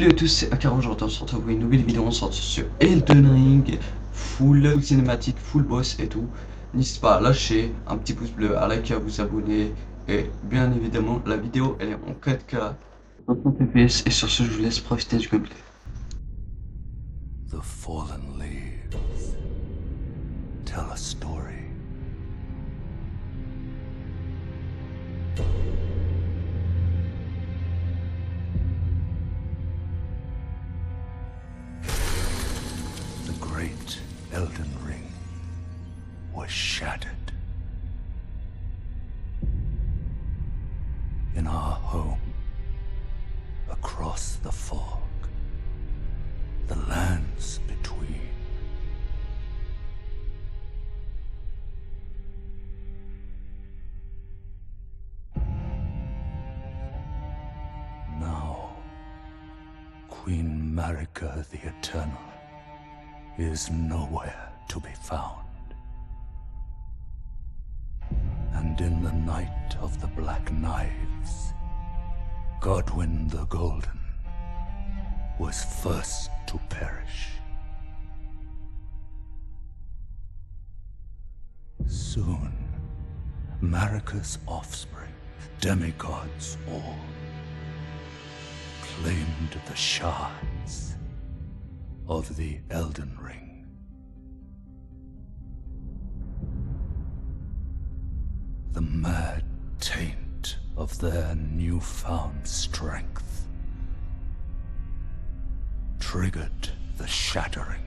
Salut à tous, c'est AK, aujourd'hui on se retrouve pour une nouvelle vidéo, on se retrouve sur Elden Ring, full cinématique, full boss et tout. N'hésitez pas à lâcher un petit pouce bleu, à liker, à vous abonner, et bien évidemment la vidéo elle est en 4K 60Fps, et sur ce je vous laisse profiter du gameplay. The fallen leaves tell a story. The great Elden Ring was shattered. In our home, across the fog, the lands between. Now, Queen Marika the Eternal is nowhere to be found. And in the night of the Black Knives, Godwyn the Golden was first to perish. Soon, Marika's offspring, demigods all, claimed the shards of the Elden Ring. The mad taint of their newfound strength triggered the shattering.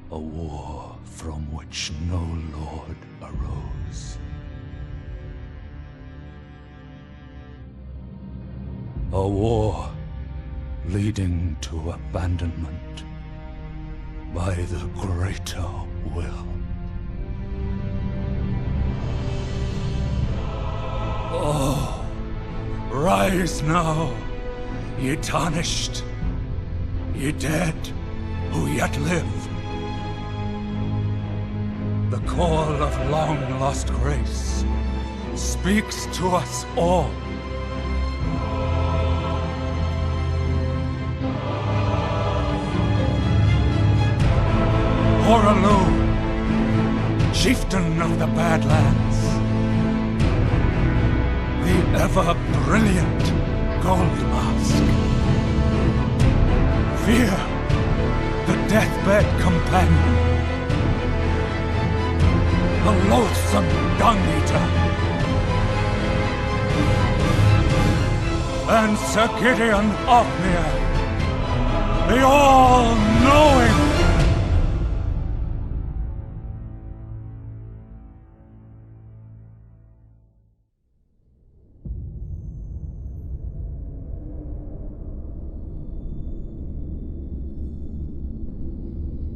A war from which no lord arose. A war leading to abandonment by the greater will. Oh, rise now, ye tarnished, ye dead who yet live. The call of long-lost grace speaks to us all. Horalu, chieftain of the Badlands, the ever-brilliant Gold Mask. Fear, the deathbed companion, the loathsome dung-eater, and Sir Gideon Ofnir, the all-knowing.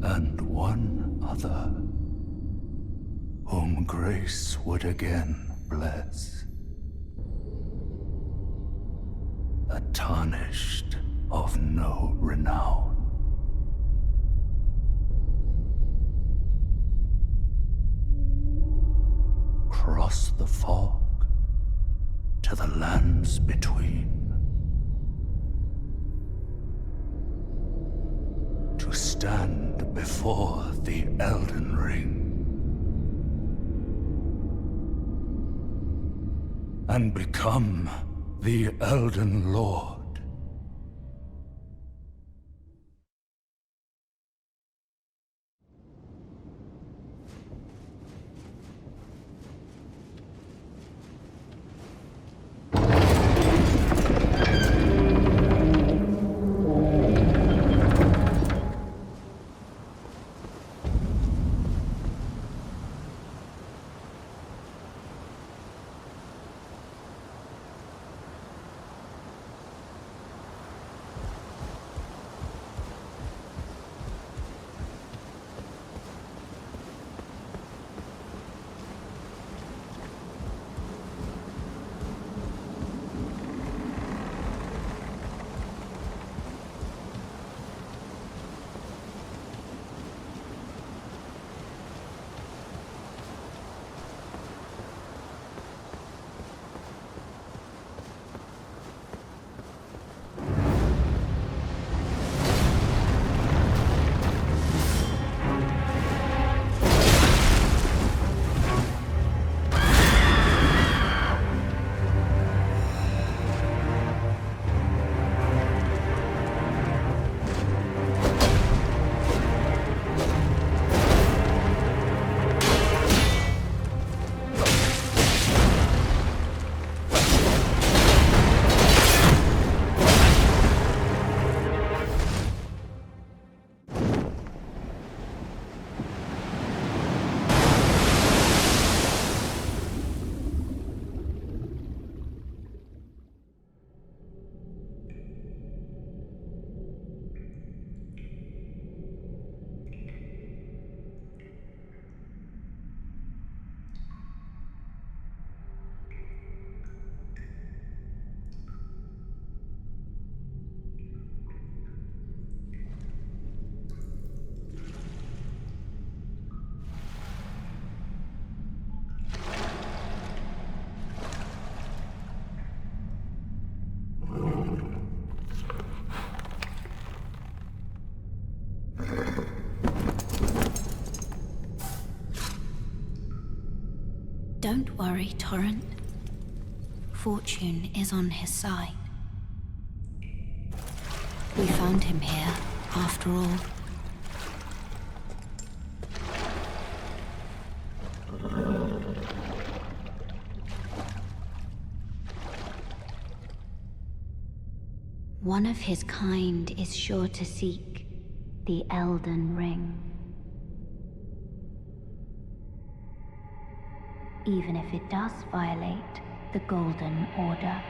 And one other, whom grace would again bless. A tarnished of no renown. Cross the fog to the lands between. To stand before the Elden Ring and become the Elden Lord. Don't worry, Torrent. Fortune is on his side. We found him here, after all. One of his kind is sure to seek the Elden Ring. Even if it does violate the Golden Order.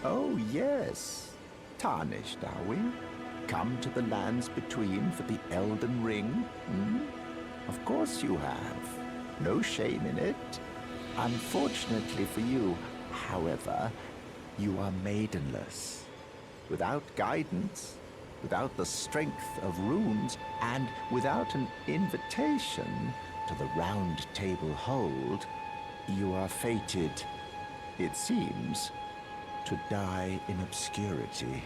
Oh, yes. Tarnished, are we? Come to the lands between for the Elden Ring? Hmm? Of course you have. No shame in it. Unfortunately for you, however, you are maidenless. Without guidance, without the strength of runes, and without an invitation to the Round Table Hold, you are fated, it seems, to die in obscurity.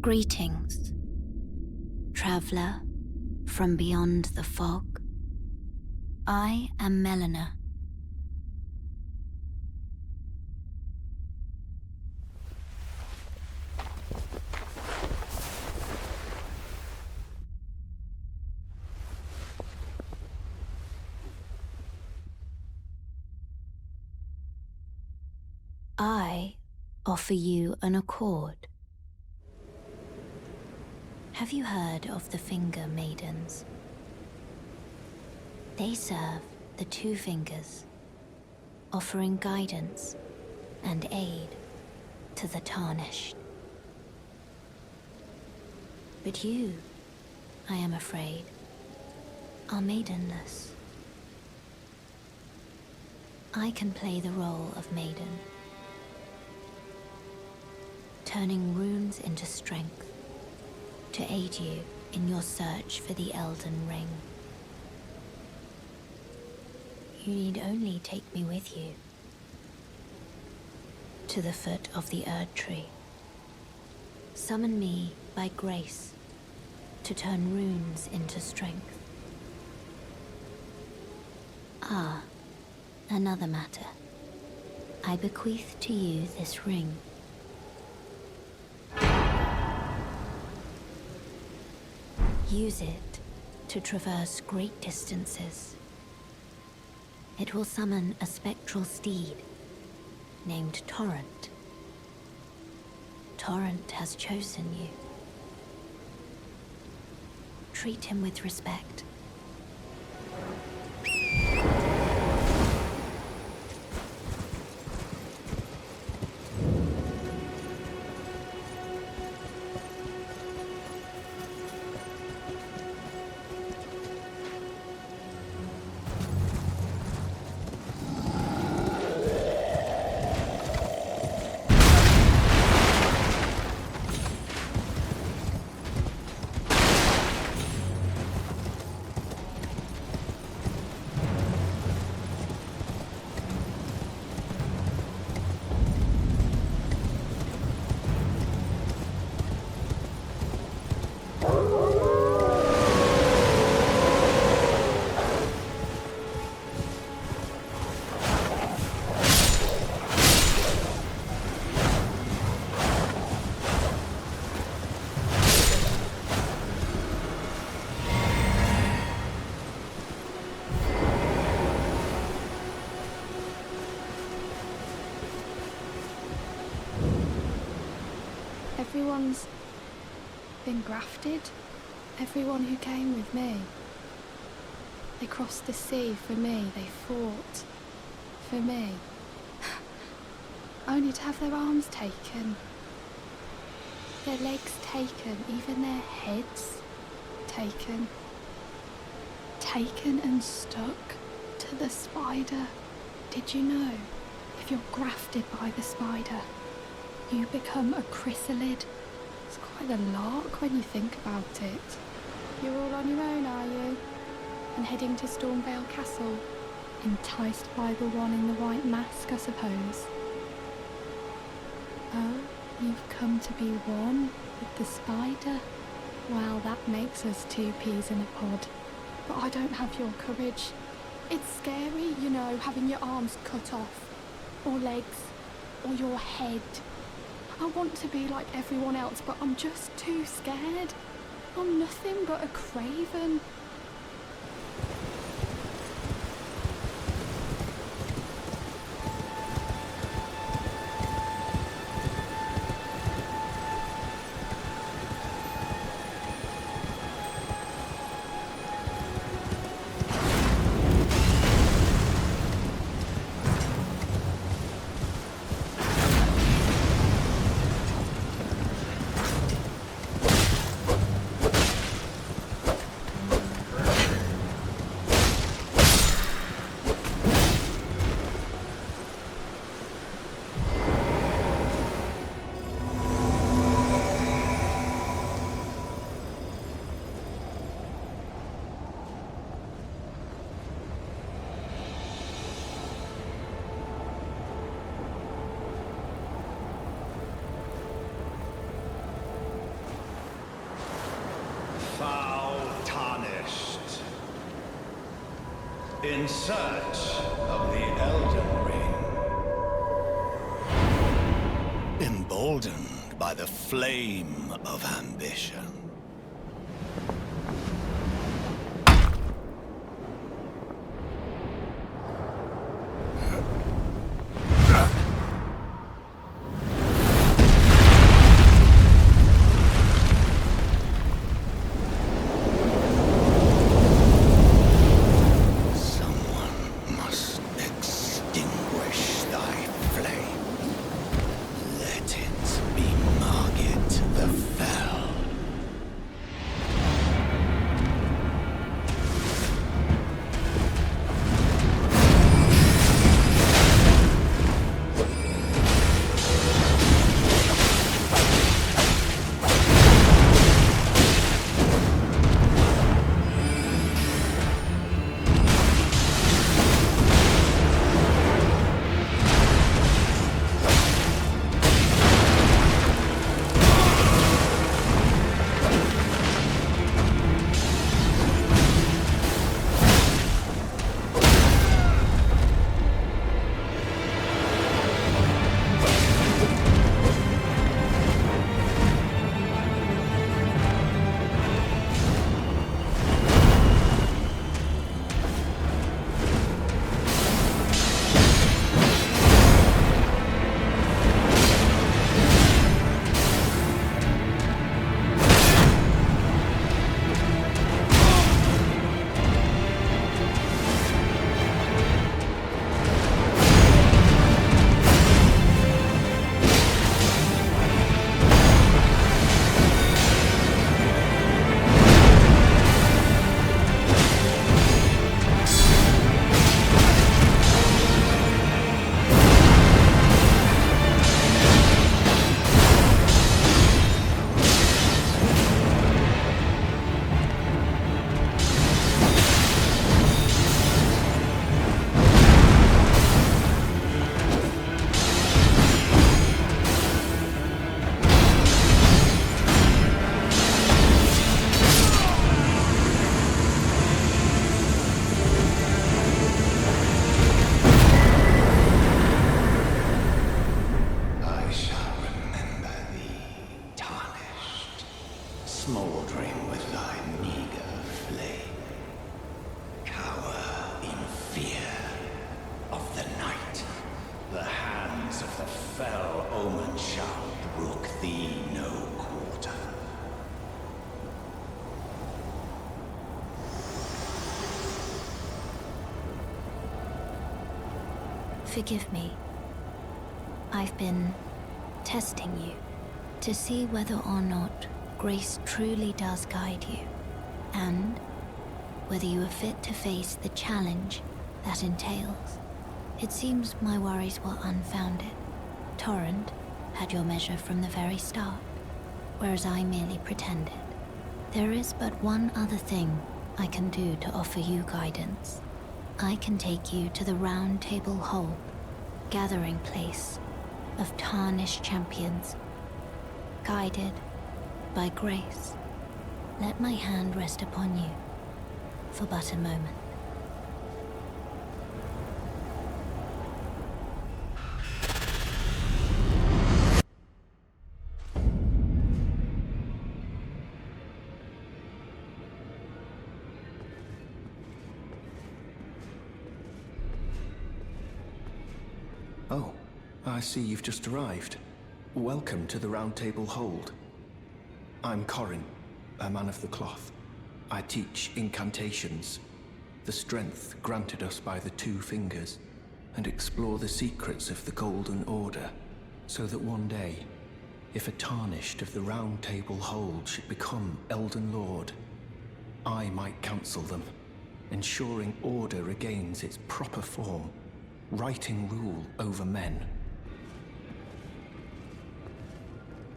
Greetings, traveler from beyond the fog. I am Malenia. I offer you an accord. Have you heard of the Finger Maidens? They serve the two fingers, offering guidance and aid to the tarnished. But you, I am afraid, are maidenless. I can play the role of maiden, turning runes into strength to aid you in your search for the Elden Ring. You need only take me with you to the foot of the Erd Tree. Summon me by grace to turn runes into strength. Ah, another matter. I bequeath to you this ring. Use it to traverse great distances. It will summon a spectral steed named Torrent. Torrent has chosen you. Treat him with respect. Everyone's been grafted. Everyone who came with me. They crossed the sea for me. They fought for me. Only to have their arms taken. Their legs taken. Even their heads taken. Taken and stuck to the spider. Did you know? If you're grafted by the spider, you become a chrysalid. It's quite a lark when you think about it. You're all on your own, are you? And heading to Stormvale Castle, enticed by the one in the white mask, I suppose. Oh, you've come to be one with the spider? Well, that makes us two peas in a pod. But I don't have your courage. It's scary, you know, having your arms cut off, or legs, or your head. I want to be like everyone else, but I'm just too scared. I'm nothing but a craven. In search of the Elden Ring. Emboldened by the flame of ambition. Forgive me. I've been testing you to see whether or not grace truly does guide you, and whether you are fit to face the challenge that entails. It seems my worries were unfounded. Torrent had your measure from the very start, whereas I merely pretended. There is but one other thing I can do to offer you guidance. I can take you to the Round Table Hold, gathering place of tarnished champions, guided by grace. Let my hand rest upon you for but a moment. Oh, I see you've just arrived. Welcome to the Round Table Hold. I'm Corin, a man of the cloth. I teach incantations, the strength granted us by the two fingers, and explore the secrets of the Golden Order, so that one day, if a tarnished of the Round Table Hold should become Elden Lord, I might counsel them, ensuring order regains its proper form, righting rule over men.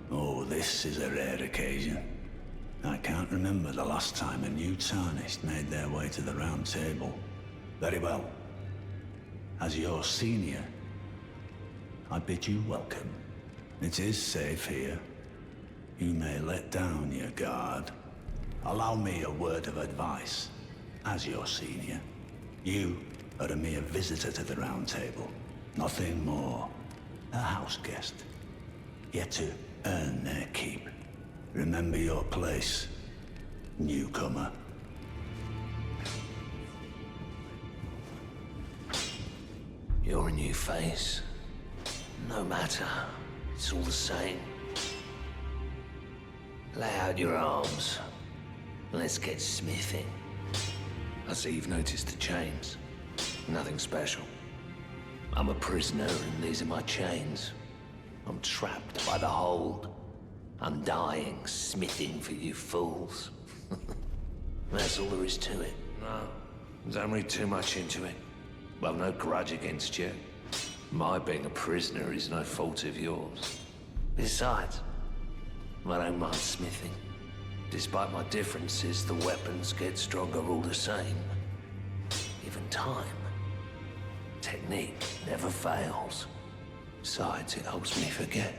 Oh, this is a rare occasion. I can't remember the last time a new tarnished made their way to the Round Table. Very well. As your senior, I bid you welcome. It is safe here. You may let down your guard. Allow me a word of advice. As your senior, you are a mere visitor to the Round Table. Nothing more. A house guest. Yet to earn their keep. Remember your place, newcomer. You're a new face. No matter. It's all the same. Lay out your arms. Let's get smithing. I see you've noticed the chains. Nothing special. I'm a prisoner and these are my chains. I'm trapped by the hold. I'm dying, smithing for you fools. That's all there is to it. No, don't read too much into it. Well, no grudge against you. My being a prisoner is no fault of yours. Besides, I don't mind smithing. Despite my differences, the weapons get stronger all the same. Even time. Technique never fails. Besides, it helps me forget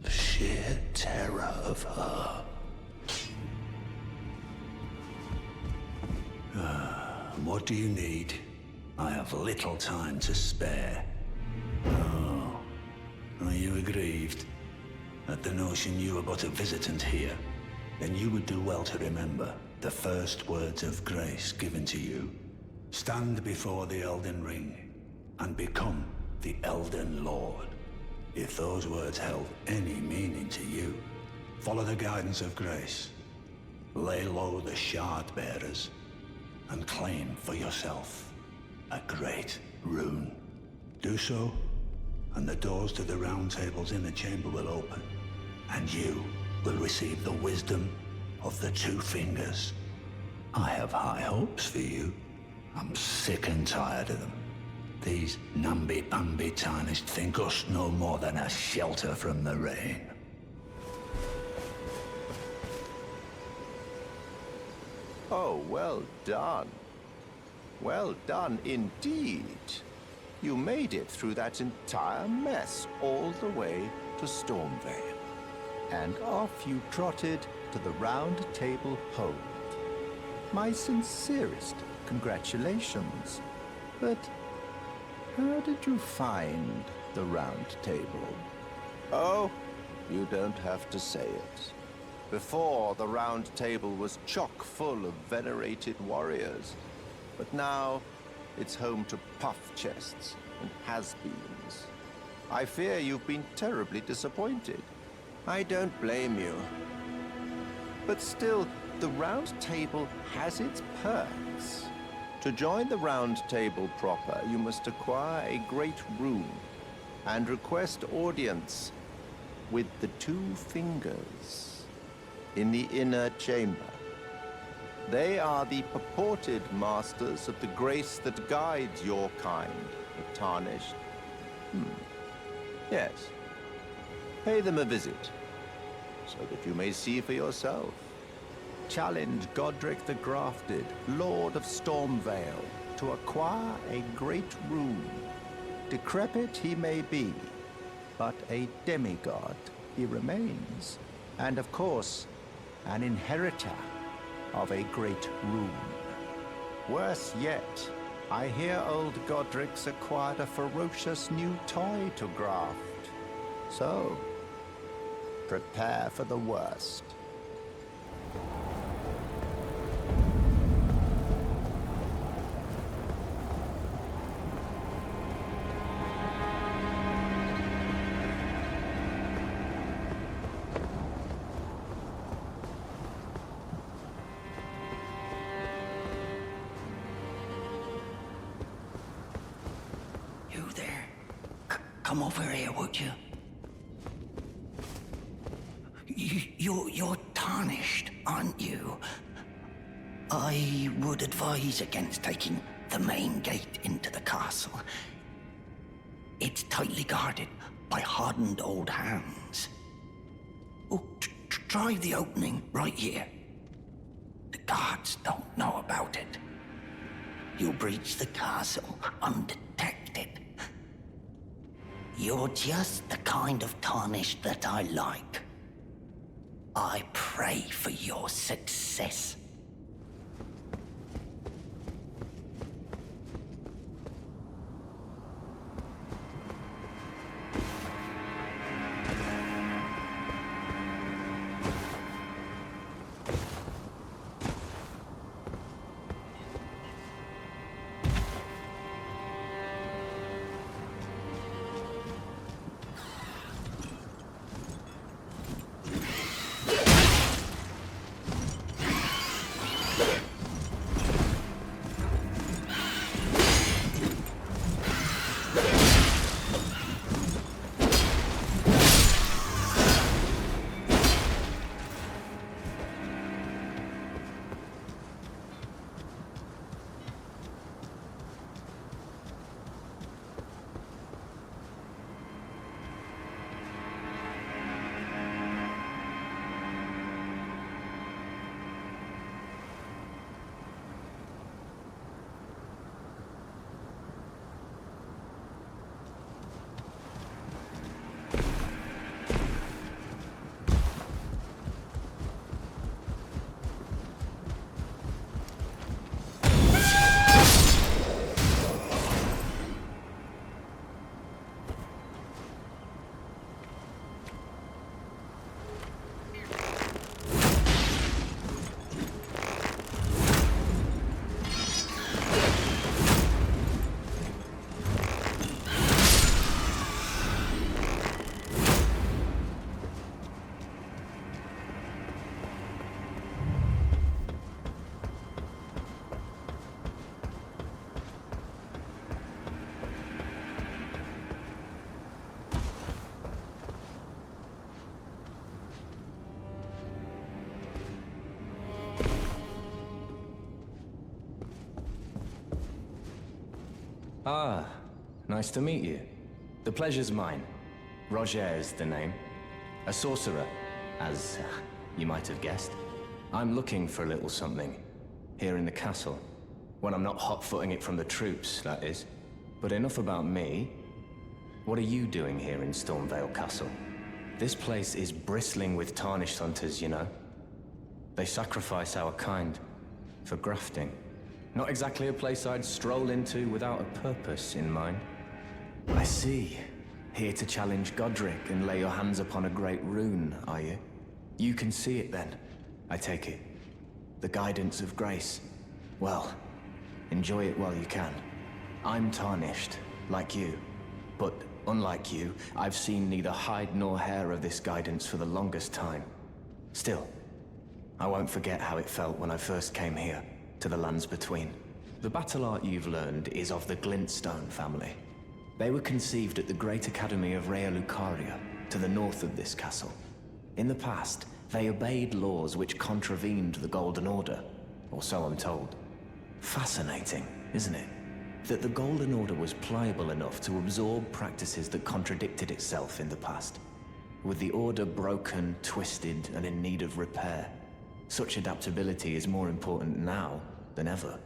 the sheer terror of her. What do you need? I have little time to spare. Oh, are you aggrieved at the notion you are but a visitant here? Then you would do well to remember the first words of grace given to you. Stand before the Elden Ring and become the Elden Lord. If those words held any meaning to you, follow the guidance of grace. Lay low the shard bearers and claim for yourself a great rune. Do so, and the doors to the Round Table's inner chamber will open, and you will receive the wisdom of the Two Fingers. I have high hopes for you. I'm sick and tired of them. These namby-pamby tarnished think us no more than a shelter from the rain. Oh, well done. Well done indeed. You made it through that entire mess all the way to Stormvale. And off you trotted to the Round Table Hold. My sincerest congratulations. But how did you find the Round Table? Oh, you don't have to say it. Before, the Round Table was chock full of venerated warriors. But now, it's home to puff chests and has-beens. I fear you've been terribly disappointed. I don't blame you. But still, the Round Table has its perks. To join the Round Table proper, you must acquire a great rune and request audience with the 2 fingers in the inner chamber. They are the purported masters of the grace that guides your kind, the Tarnished. Yes. Pay them a visit, so that you may see for yourself. Challenge Godrick the Grafted, Lord of Stormvale, to acquire a great rune. Decrepit he may be, but a demigod he remains. And of course, an inheritor of a great rune. Worse yet, I hear old Godrick's acquired a ferocious new toy to graft. So, prepare for the worst. You there? Come over here, would you? You're tarnished, aren't you? I would advise against taking the main gate into the castle. It's tightly guarded by hardened old hands. Oh, try the opening right here. The guards don't know about it. You'll breach the castle undetected. You're just the kind of tarnished that I like. I pray for your success. Ah, nice to meet you. The pleasure's mine. Roger is the name. A sorcerer, as you might have guessed. I'm looking for a little something here in the castle. When I'm not hot-footing it from the troops, that is. But enough about me. What are you doing here in Stormvale Castle? This place is bristling with tarnished hunters, you know. They sacrifice our kind for grafting. Not exactly a place I'd stroll into without a purpose in mind. I see. Here to challenge Godrick and lay your hands upon a great rune, are you? You can see it then, I take it. The guidance of grace. Well, enjoy it while you can. I'm tarnished, like you. But unlike you, I've seen neither hide nor hair of this guidance for the longest time. Still, I won't forget how it felt when I first came here, to the lands between. The battle art you've learned is of the Glintstone family. They were conceived at the Great Academy of Rea Lucaria, to the north of this castle. In the past, they obeyed laws which contravened the Golden Order, or so I'm told. Fascinating, isn't it? That the Golden Order was pliable enough to absorb practices that contradicted itself in the past. With the Order broken, twisted, and in need of repair, such adaptability is more important now than ever.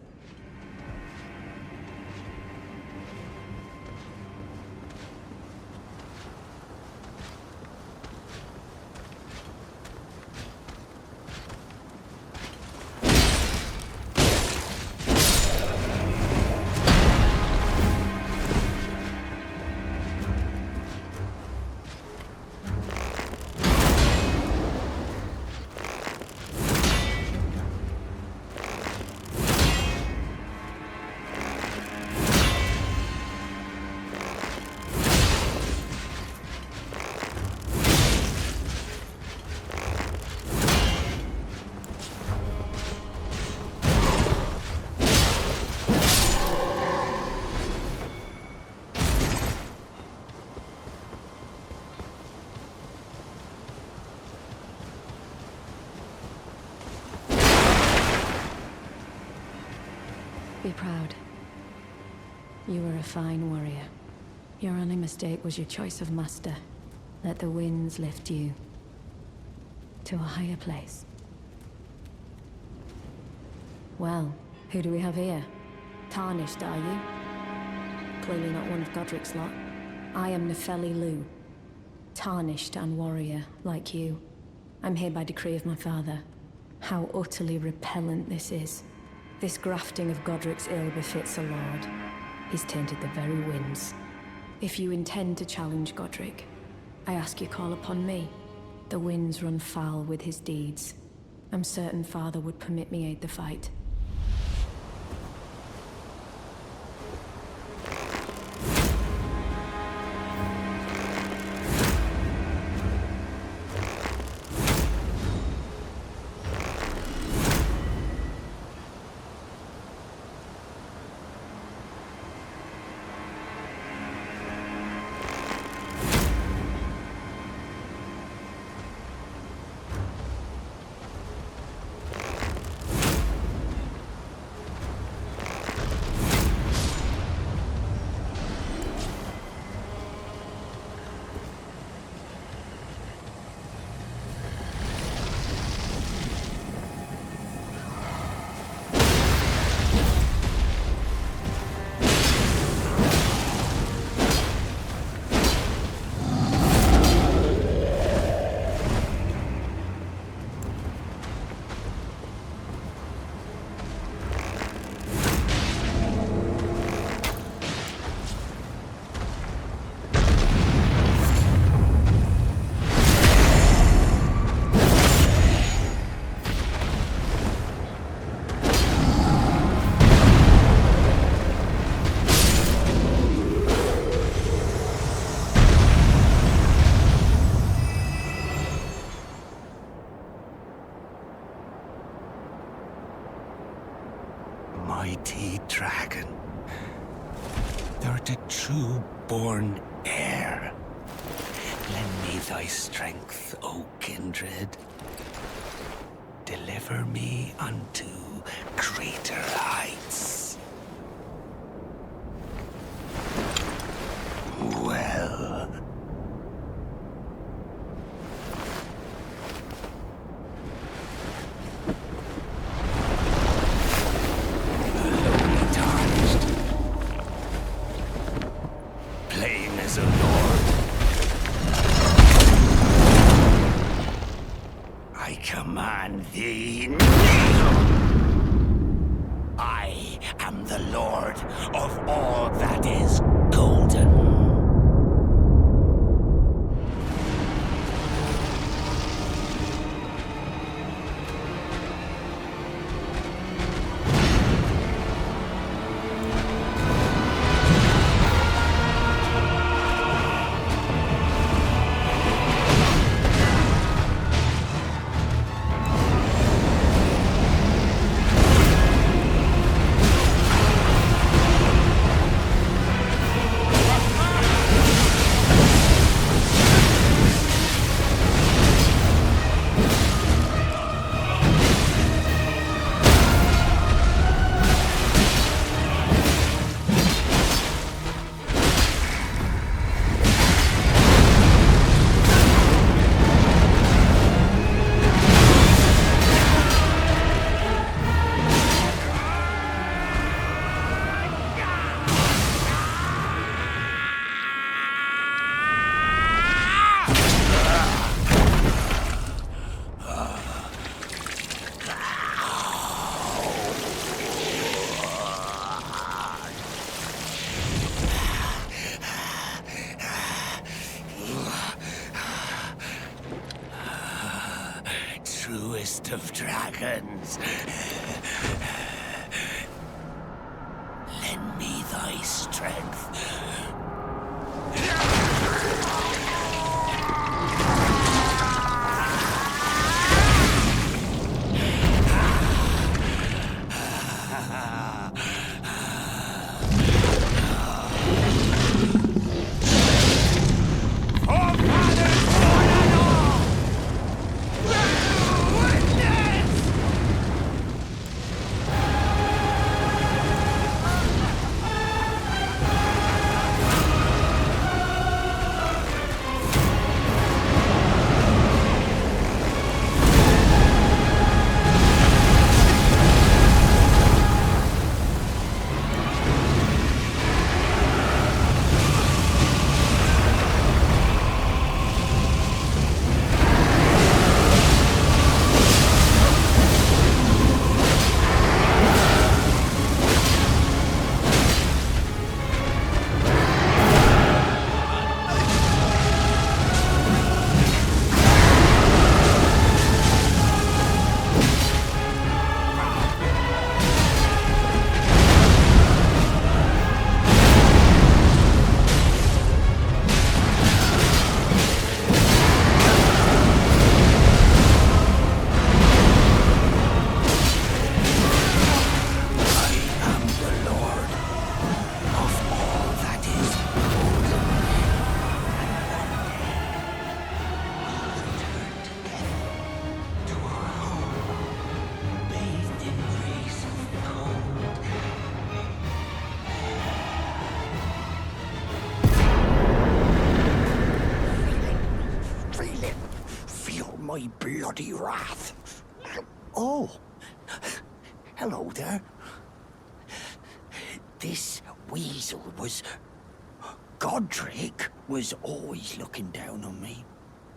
Be proud. You were a fine warrior. Your only mistake was your choice of master. Let the winds lift you to a higher place. Well, who do we have here? Tarnished, are you? Clearly not one of Godrick's lot. I am Nefeli Lu. Tarnished and warrior, like you. I'm here by decree of my father. How utterly repellent this is. This grafting of Godrick's ill befits a lord. He's tainted the very winds. If you intend to challenge Godrick, I ask you call upon me. The winds run foul with his deeds. I'm certain father would permit me aid the fight. Mighty dragon, thou art a true-born heir. Lend me thy strength, O kindred. Deliver me unto greater heights. Well. Thee kneel! I am the Lord of all that is golden. truest of dragons. Lend me thy strength. My bloody wrath. Oh, hello there. This weasel was... Godrick was always looking down on me.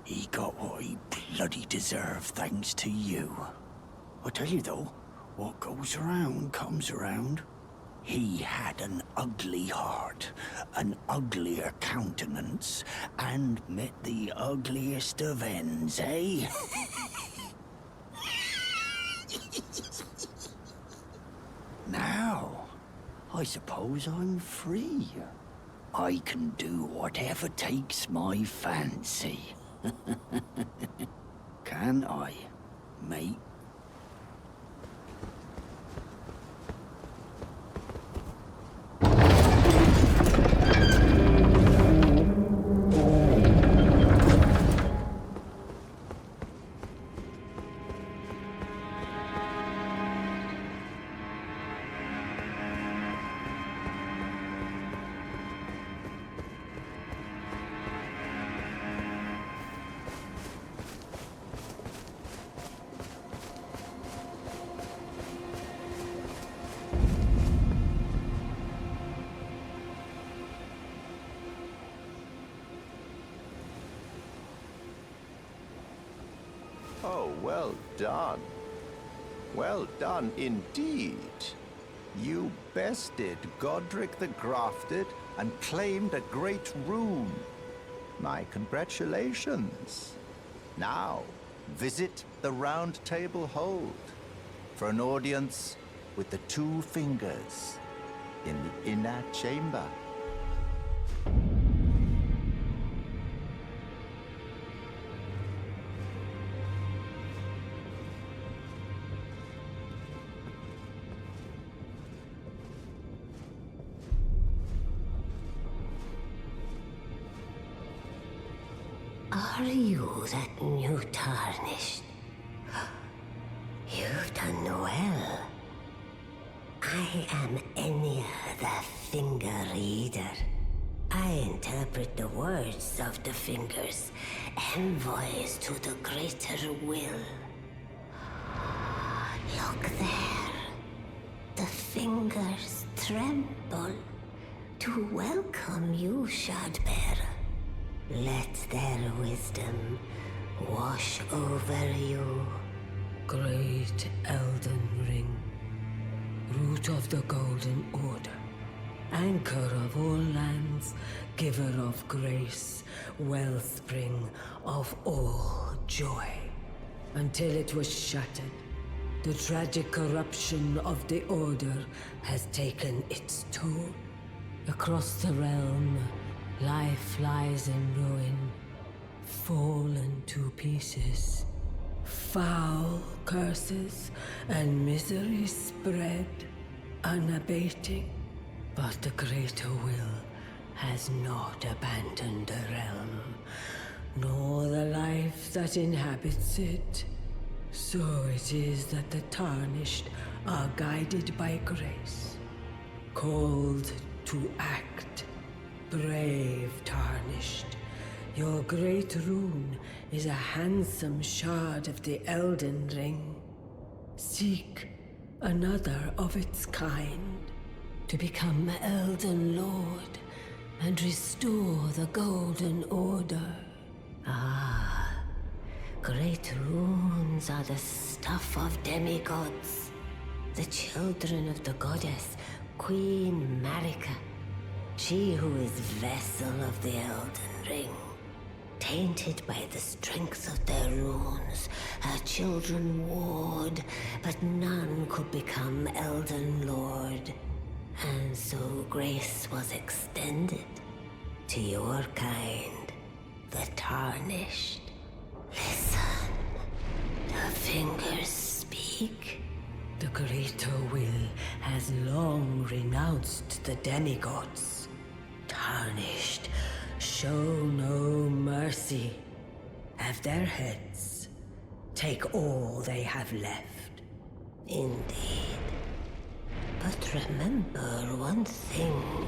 He got what he bloody deserved thanks to you. I tell you though, what goes around comes around. He had an ugly heart, an uglier countenance, and met the ugliest of ends, eh? Now, I suppose I'm free. I can do whatever takes my fancy. Can I, mate? Oh, well done. Well done indeed. You bested Godrick the Grafted and claimed a great rune. My congratulations. Now, visit the Round Table Hold for an audience with the two fingers in the inner chamber. Are you that new tarnished? You've done well. I am Enya, the Finger Reader. I interpret the words of the fingers, envoys to the greater will. Look there. The fingers tremble to welcome you, Shardbearer. Let their wisdom wash over you. Great Elden Ring, root of the Golden Order, anchor of all lands, giver of grace, wellspring of all joy. until it was shattered. The tragic corruption of the Order has taken its toll. Across the realm, life lies in ruin, fallen to pieces. Foul curses and misery spread, unabating. But the greater will has not abandoned the realm, nor the life that inhabits it. So it is that the Tarnished are guided by grace, called to act. Brave Tarnished, your great rune is a handsome shard of the Elden Ring. Seek another of its kind to become Elden Lord and restore the Golden Order. Ah, great runes are the stuff of demigods, the children of the goddess Queen Marika, she who is vessel of the Elden Ring. Tainted by the strength of their runes, her children warred, but none could become Elden Lord. And so grace was extended to your kind, the Tarnished. Listen, the fingers speak. The greater will has long renounced the demigods. Tarnished, show no mercy. Have their heads. Take all they have left. Indeed. But remember one thing.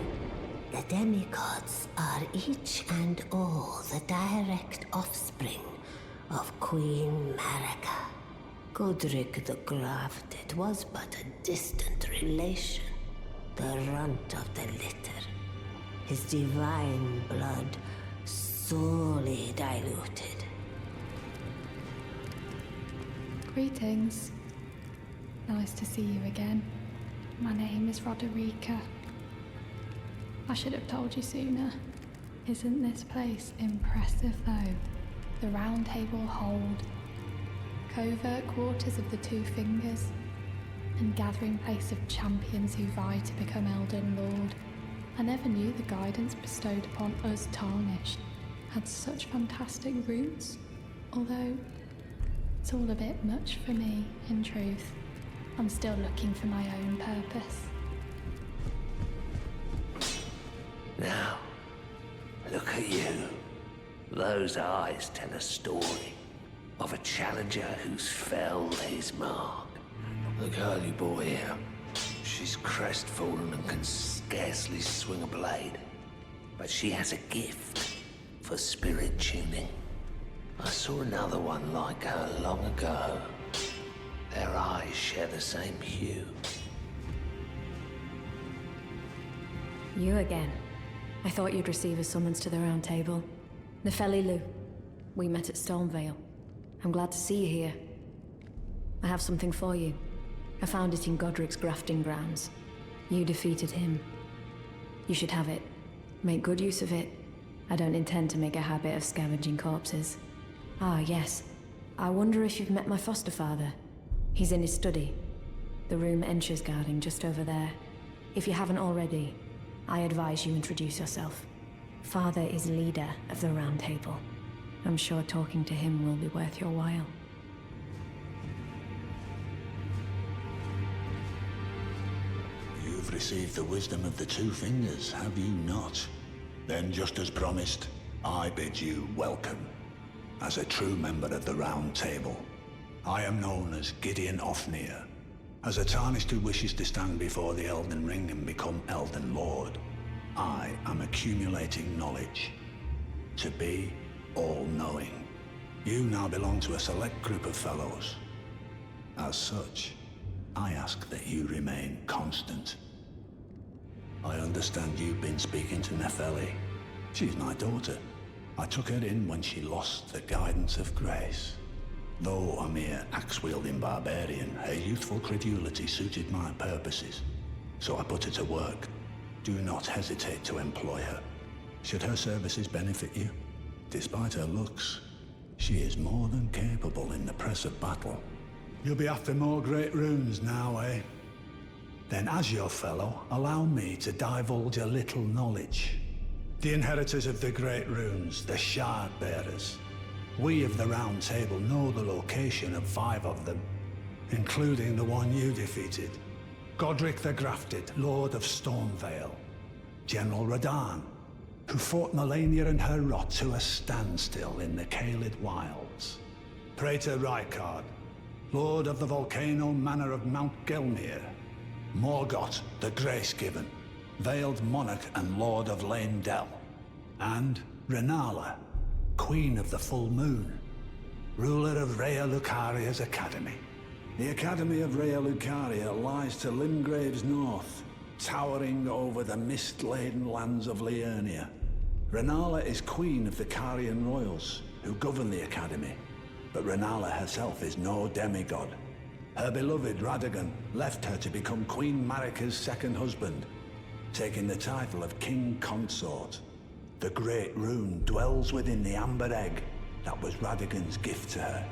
The demigods are each and all the direct offspring of Queen Marika. Godrick the Grafted was but a distant relation, the runt of the litter. His divine blood sorely diluted. Greetings. Nice to see you again. My name is Roderica. I should have told you sooner. Isn't this place impressive though? The Round Table Hold, covert quarters of the Two Fingers, and gathering place of champions who vie to become Elden Lord. I never knew the guidance bestowed upon us Tarnished had such fantastic roots, although it's all a bit much for me, in truth. I'm still looking for my own purpose. Now, look at you. Those eyes tell a story of a challenger who's felled his mark. The girl you brought here, she's crestfallen and can scarcely swing a blade. But she has a gift for spirit tuning. I saw another one like her long ago. Their eyes share the same hue. You again. I thought you'd receive a summons to the Round Table. Nepheli. We met at Stormvale. I'm glad to see you here. I have something for you. I found it in Godrick's grafting grounds. You defeated him. You should have it. Make good use of it. I don't intend to make a habit of scavenging corpses. Ah, yes. I wonder if you've met my foster father. He's in his study. The room Ensha's guarding just over there. If you haven't already, I advise you introduce yourself. Father is leader of the Round Table. I'm sure talking to him will be worth your while. You've received the wisdom of the Two Fingers, have you not? Then, just as promised, I bid you welcome. As a true member of the Round Table, I am known as Gideon Ofnir. As a Tarnished who wishes to stand before the Elden Ring and become Elden Lord, I am accumulating knowledge. To be all-knowing. You now belong to a select group of fellows. As such, I ask that you remain constant. I understand you've been speaking to Nepheli. She's my daughter. I took her in when she lost the guidance of grace. Though a mere axe-wielding barbarian, her youthful credulity suited my purposes. So I put her to work. Do not hesitate to employ her. Should her services benefit you? Despite her looks, She is more than capable in the press of battle. You'll be after more great runes now, eh? Then as your fellow, allow me to divulge a little knowledge. The inheritors of the great runes, the shard bearers. We of the Round Table know the location of 5 of them, including the one you defeated. Godrick the Grafted, Lord of Stormvale. General Radahn, who fought Malenia and her rot to a standstill in the Caelid Wilds. Praetor Rykard, Lord of the Volcano Manor of Mount Gelmir. Morgoth, the Grace-Given, Veiled Monarch and Lord of Leyndell. And Rennala, Queen of the Full Moon, ruler of Rhea Lucaria's Academy. The Academy of Rhea Lucaria lies to Limgrave's north, towering over the mist-laden lands of Liurnia. Rennala is Queen of the Carian Royals, who govern the Academy, but Rennala herself is no demigod. Her beloved Radahn left her to become Queen Marika's second husband, taking the title of King Consort. The Great Rune dwells within the Amber Egg that was Radagon's gift to her.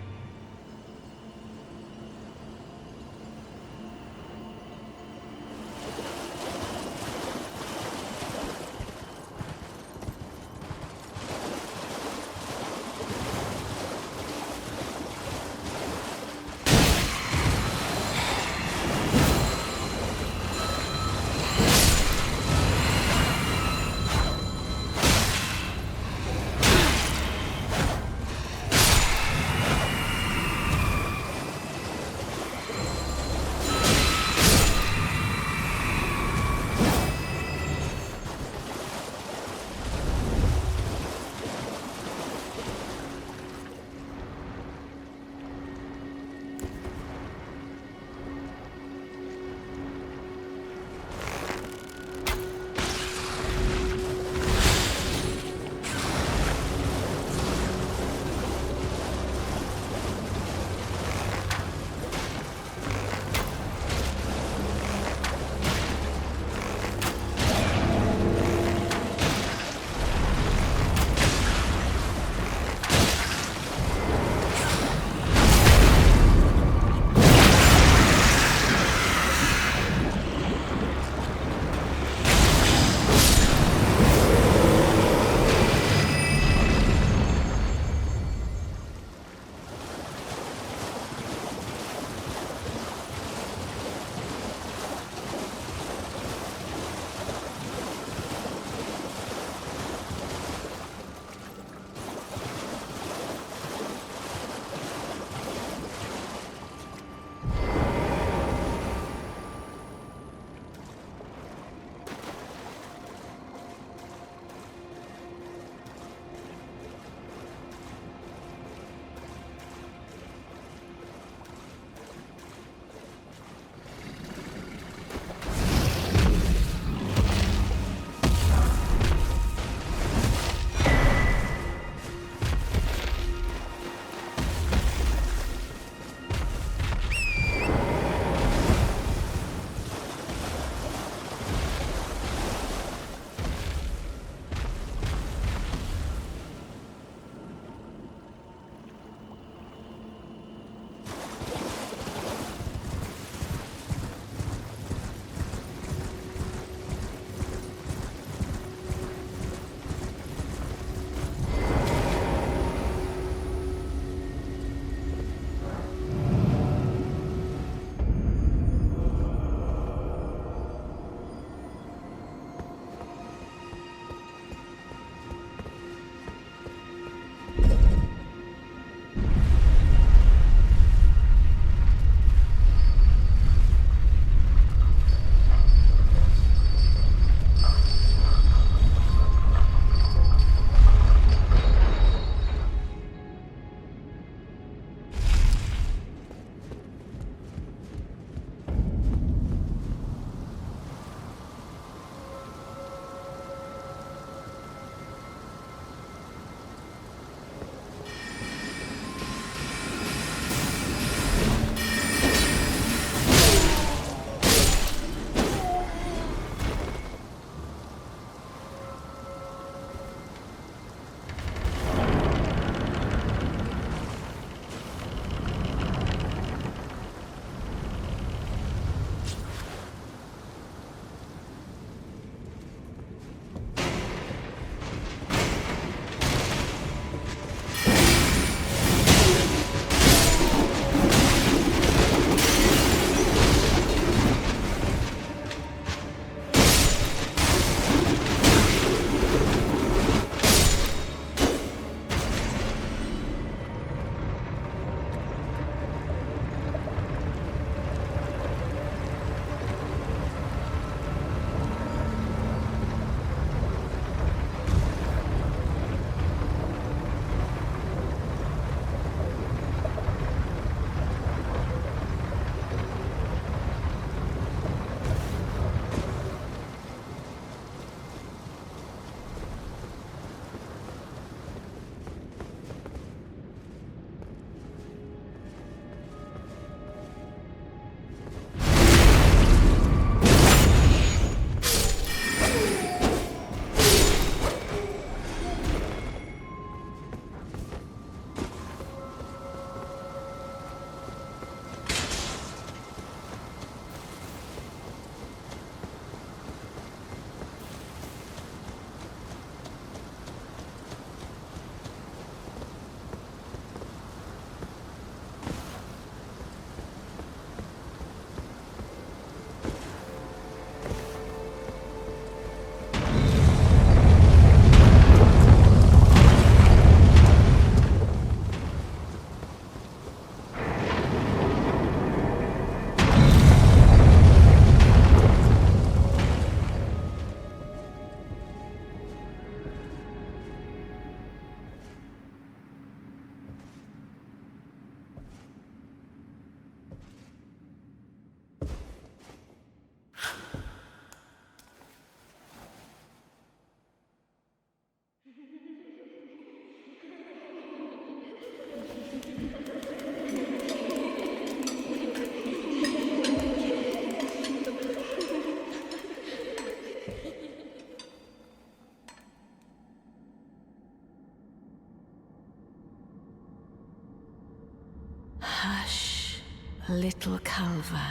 Hush, little Calva.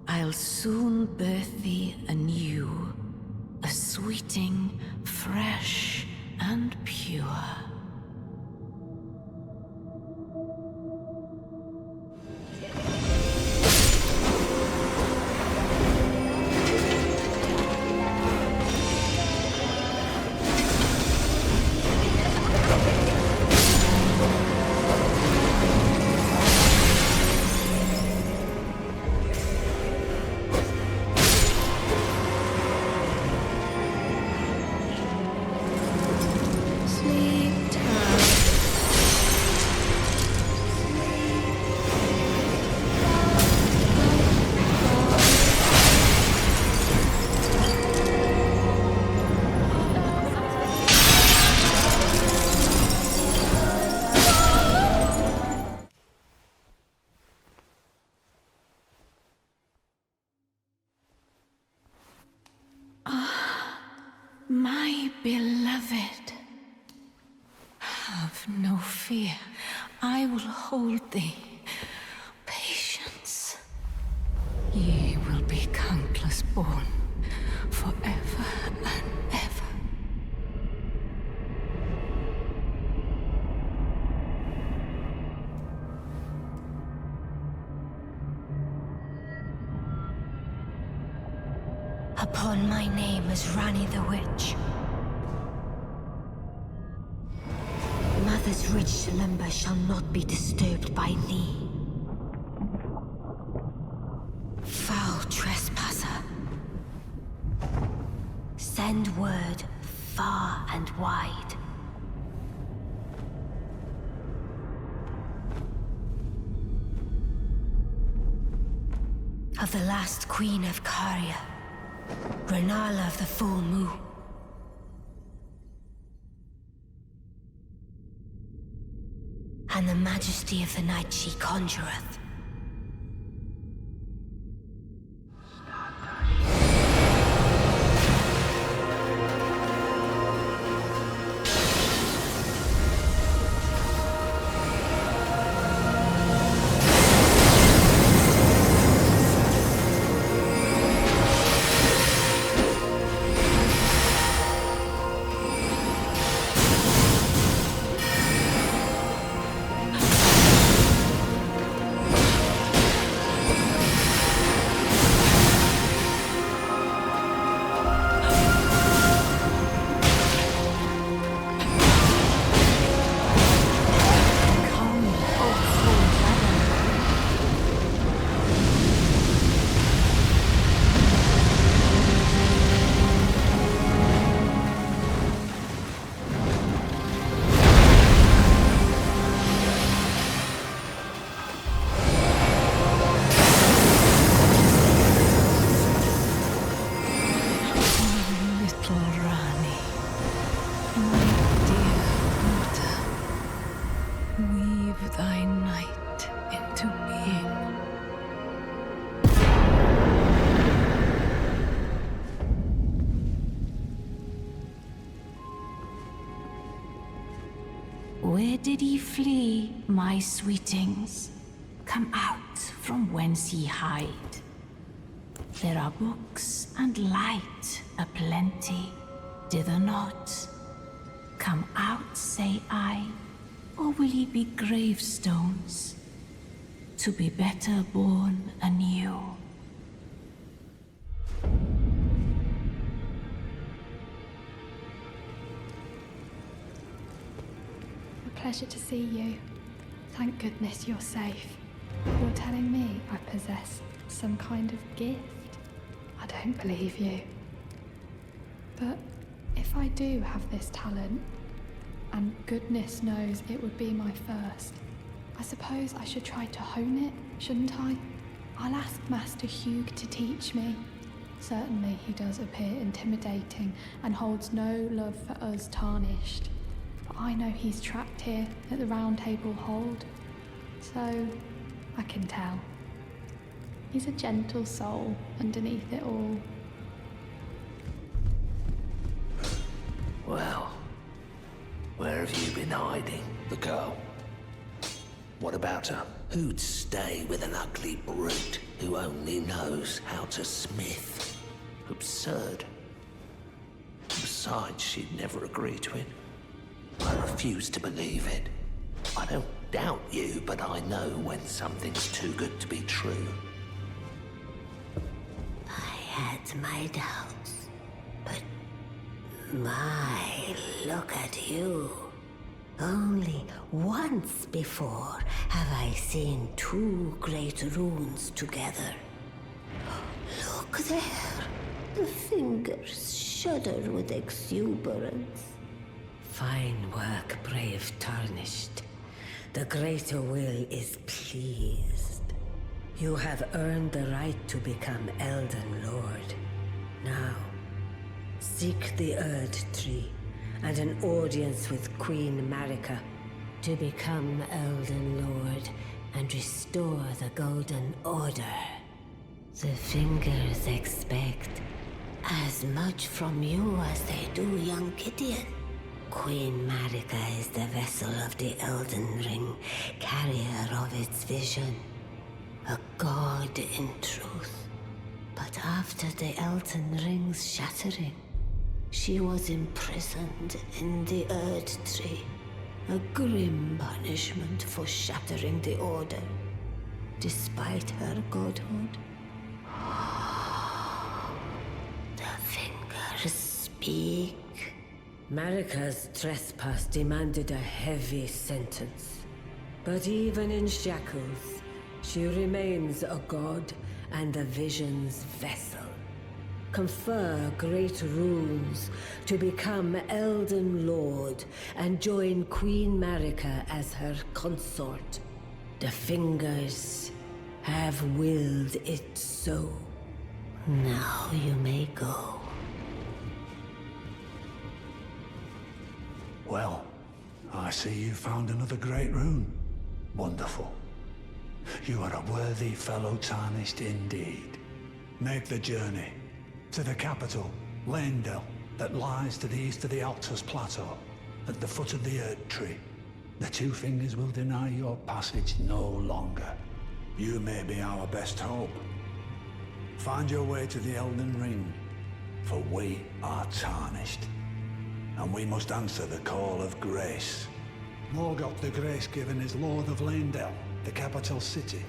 I'll soon birth thee anew, a sweeting, fresh and pure. My beloved, have no fear. I will hold thee. Patience. Ye will be countless born, forever and ever. Upon my name as Ranni the Witch. Mother's rich slumber shall not be disturbed by thee. Foul trespasser. Send word far and wide. Of the last queen of Caria, Rennala of the full moon. And the majesty of the night she conjureth. Where did ye flee, my sweetings? Come out from whence ye hide. There are books and light aplenty, dither not. Come out, say I, or will ye be gravestones, to be better born anew? Pleasure to see you. Thank goodness you're safe. You're telling me I possess some kind of gift? I don't believe you. But if I do have this talent, and goodness knows it would be my first, I suppose I should try to hone it, shouldn't I? I'll ask Master Hugh to teach me. Certainly he does appear intimidating and holds no love for us tarnished. I know he's trapped here at the Round Table Hold, so I can tell. He's a gentle soul underneath it all. Well, where Where have you been hiding? The girl. What about her? Who'd stay with an ugly brute who only knows how to smith? Absurd. Besides, she'd never agree to it. I refuse to believe it. I don't doubt you, but I know when something's too good to be true. I had my doubts, but look at you. Only once before have I seen two great runes together. Look there. The fingers shudder with exuberance. Fine work, brave Tarnished. The greater will is pleased. You have earned the right to become Elden Lord. Now, seek the Erd Tree and an audience with Queen Marika to become Elden Lord and restore the Golden Order. The fingers expect as much from you as they do young Gideon. Queen Marika is the vessel of the Elden Ring, carrier of its vision. A god in truth. But after the Elden Ring's shattering, she was imprisoned in the Erd Tree. A grim punishment for shattering the Order, despite her godhood. The fingers speak. Marika's trespass demanded a heavy sentence. But even in shackles, she remains a god and the vision's vessel. Confer great runes to become Elden Lord and join Queen Marika as her consort. The fingers have willed it so. Now you may go. Well, I see you found another great rune. Wonderful. You are a worthy fellow Tarnished indeed. Make the journey to the capital, Leyndell, that lies to the east of the Altus Plateau, at the foot of the Erd Tree. The two fingers will deny your passage no longer. You may be our best hope. Find your way to the Elden Ring, for we are Tarnished. And we must answer the call of grace. Morgoth the Grace-Given is Lord of Leyndell, the capital city.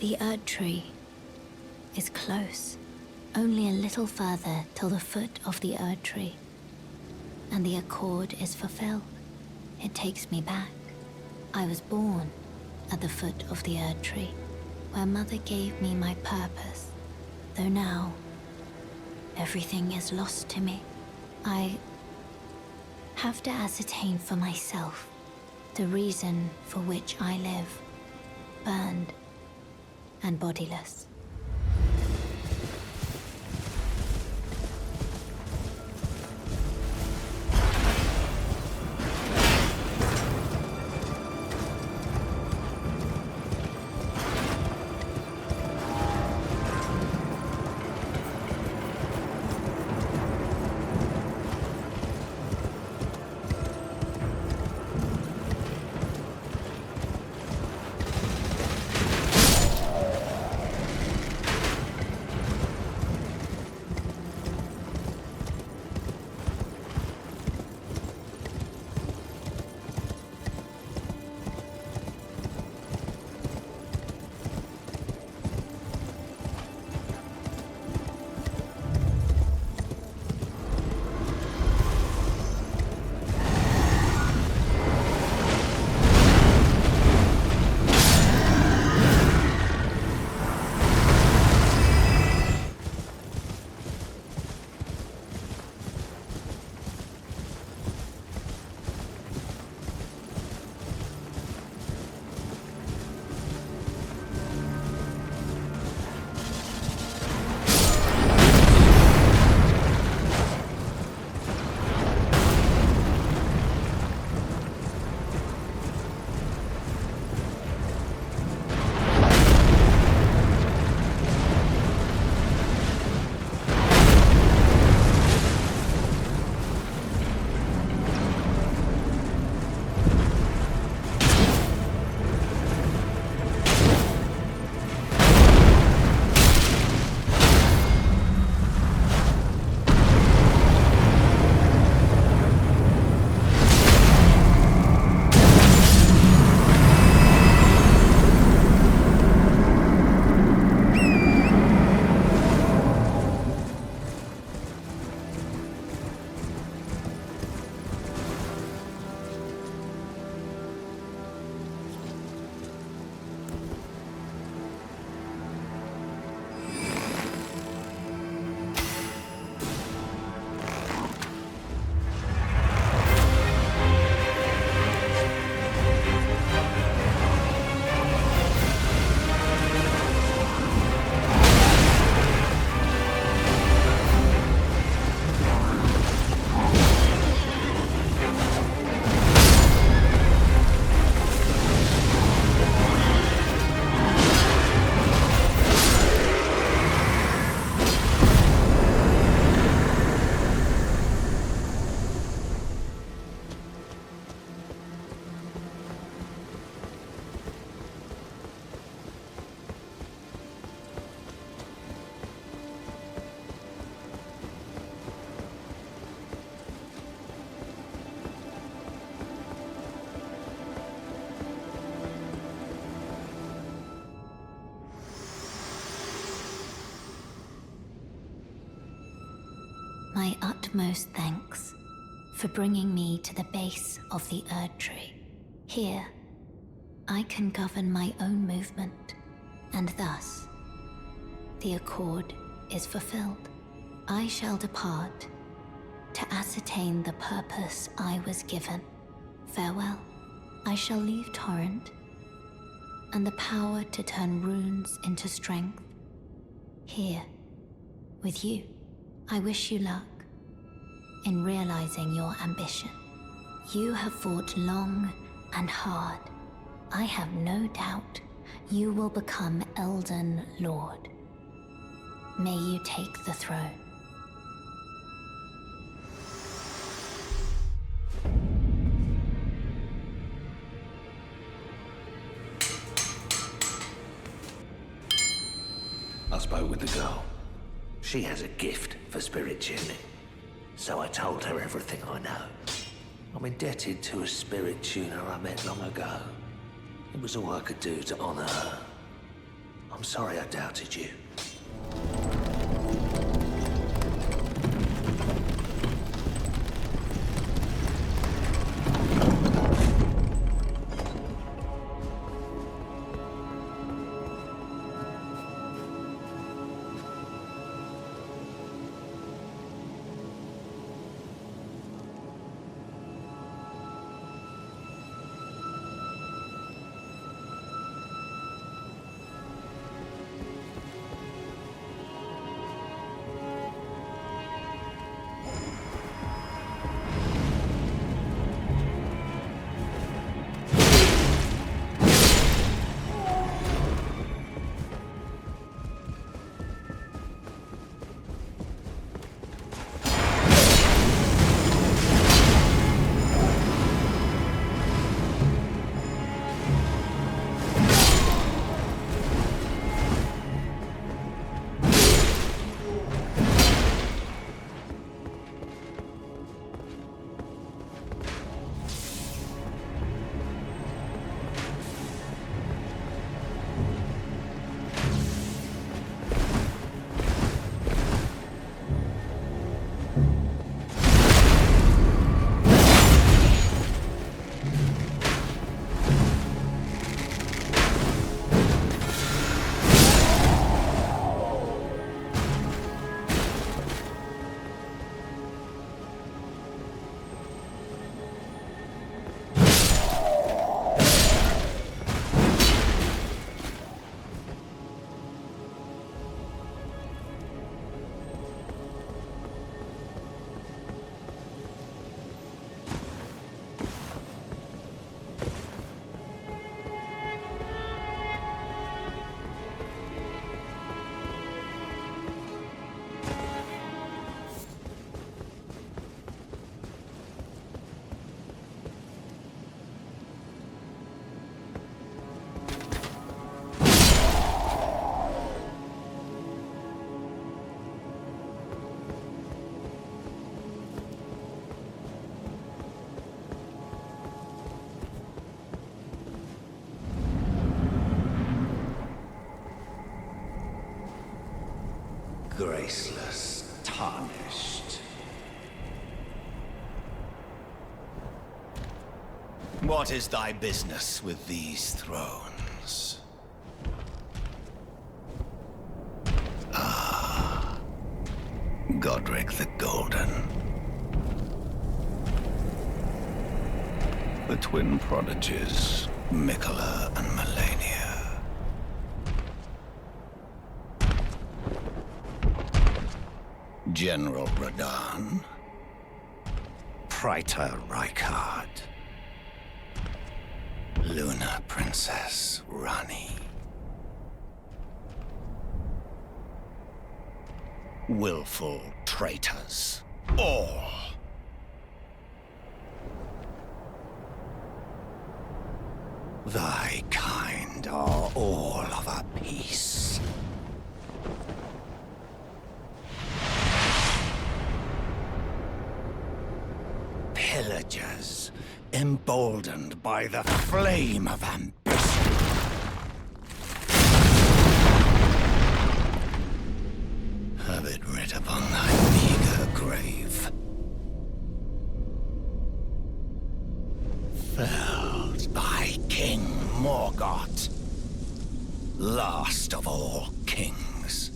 The Erd Tree is close, only a little further till the foot of the Erd Tree. And the accord is fulfilled. It takes me back. I was born at the foot of the Erd Tree, where Mother gave me my purpose. Though now, everything is lost to me. I have to ascertain for myself the reason for which I live, burned and bodiless. My utmost thanks for bringing me to the base of the Erd Tree. Here, I can govern my own movement, and thus, the accord is fulfilled. I shall depart to ascertain the purpose I was given. Farewell. I shall leave Torrent and the power to turn runes into strength. Here, with you. I wish you luck in realizing your ambition. You have fought long and hard. I have no doubt you will become Elden Lord. May you take the throne. I spoke with the girl. She has a gift for spirit tuning. So I told her everything I know. I'm indebted to a spirit tuner I met long ago. It was all I could do to honor her. I'm sorry I doubted you. Graceless, tarnished. What is thy business with these thrones? Ah, Godrick the Golden. The twin prodigies, Mikola and Malenia. General Radahn, Praetor Rykard, Lunar Princess Rani, willful traitors, all. Thy kind are all of a piece. Pillagers, emboldened by the flame of ambition. Have it writ upon thy meager grave. Felled by King Morgoth, last of all kings.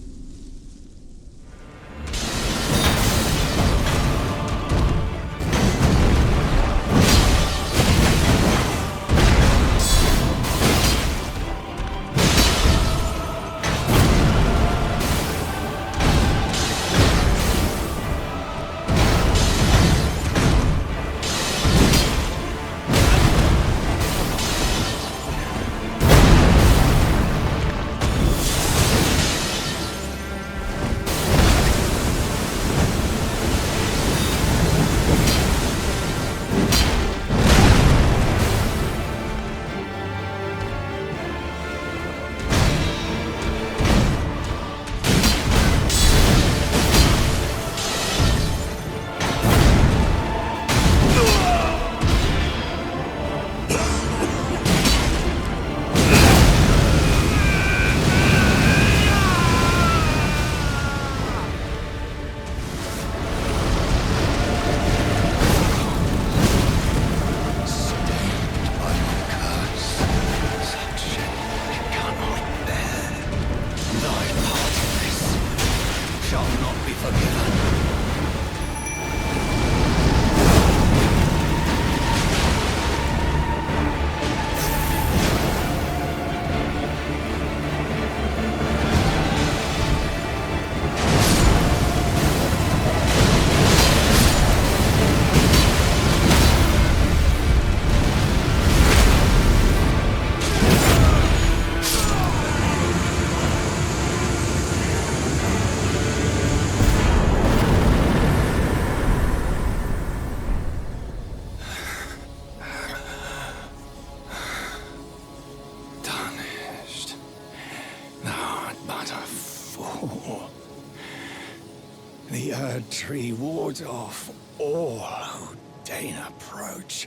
The Erd Tree wards off all who deign approach.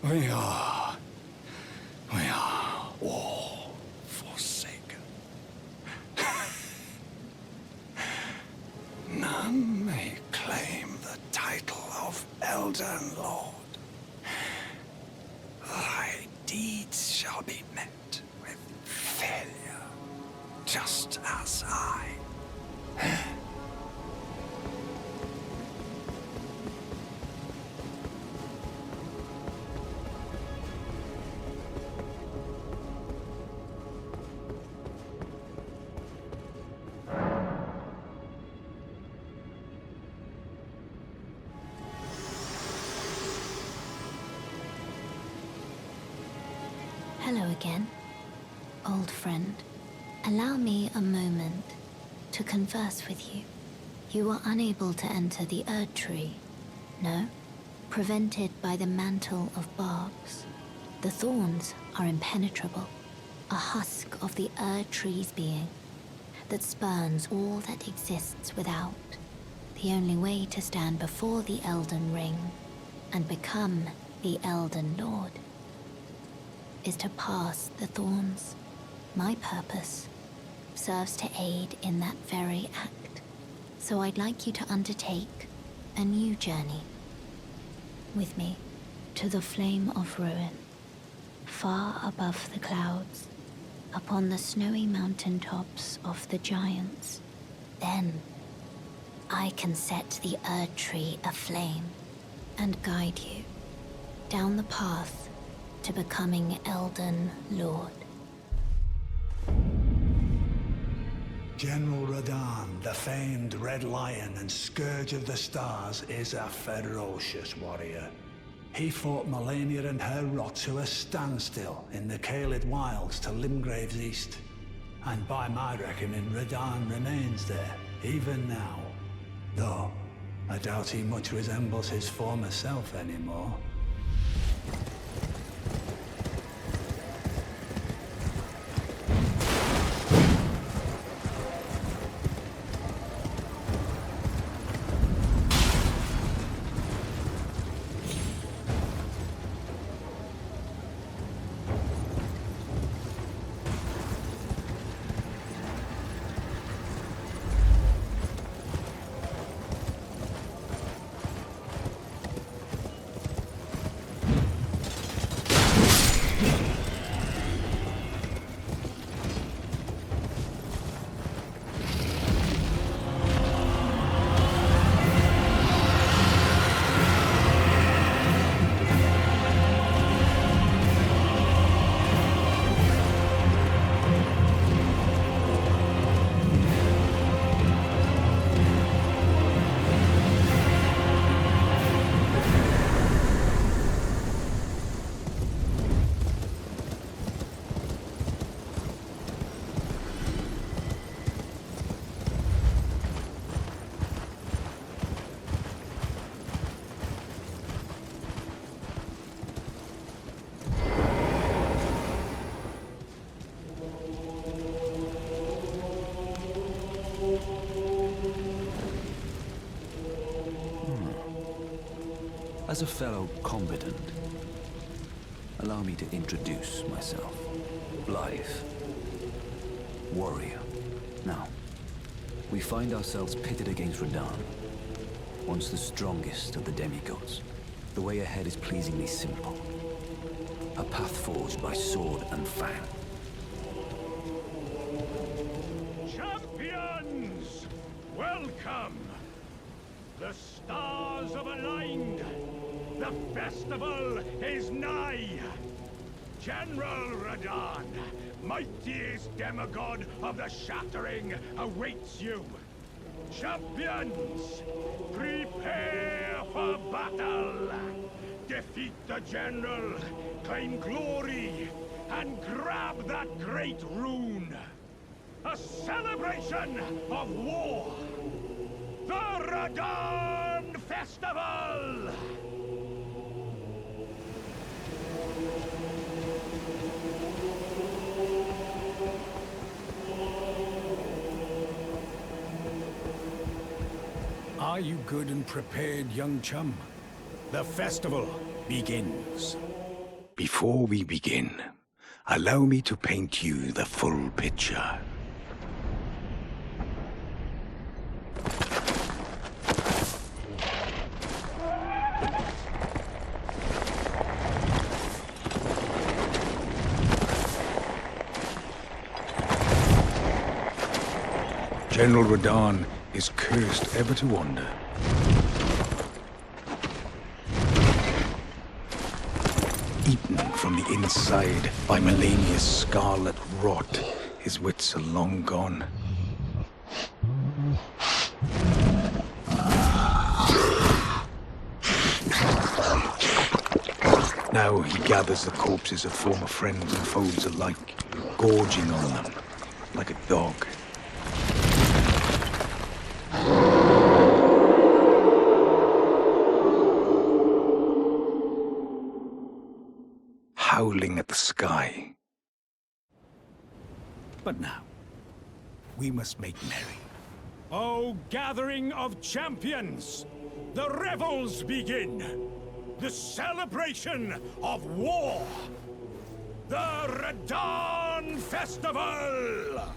We are all forsaken. None may claim the title of Elden Lord. Thy deeds shall be met with failure, just as I. Hello again, old friend. Allow me a moment to converse with you. You were unable to enter the Erd Tree, no? Prevented by the mantle of barbs. The thorns are impenetrable, a husk of the Erd Tree's being that spurns all that exists without. The only way to stand before the Elden Ring and become the Elden Lord is to pass the thorns. My purpose serves to aid in that very act, so I'd like you to undertake a new journey with me to the flame of ruin, far above the clouds, upon the snowy mountain tops of the giants. Then I can set the Erd Tree aflame and guide you down the path to becoming Elden Lord. General Radahn, the famed Red Lion and Scourge of the Stars, is a ferocious warrior. He fought Malenia and her rot to a standstill in the Caelid Wilds to Limgrave's east. And by my reckoning, Radahn remains there, even now. Though, I doubt he much resembles his former self anymore. As a fellow combatant, allow me to introduce myself. Blythe. Warrior. Now, we find ourselves pitted against Radahn, once the strongest of the demigods. The way ahead is pleasingly simple. A path forged by sword and fang. Champions! Welcome! The stars have aligned. The festival is nigh. General Radahn, mightiest demigod of the Shattering, awaits you. Champions, prepare for battle. Defeat the general, claim glory, and grab that great rune. A celebration of war. The Radahn Festival! Are you good and prepared, young chum? The festival begins. Before we begin, allow me to paint you the full picture. General Radahn is cursed ever to wander. Eaten from the inside by Malenia's scarlet rot, his wits are long gone. Now he gathers the corpses of former friends and foes alike, gorging on them like a dog. Howling at the sky. But now, we must make merry. O gathering of champions! The revels begin! The celebration of war! The Radahn Festival!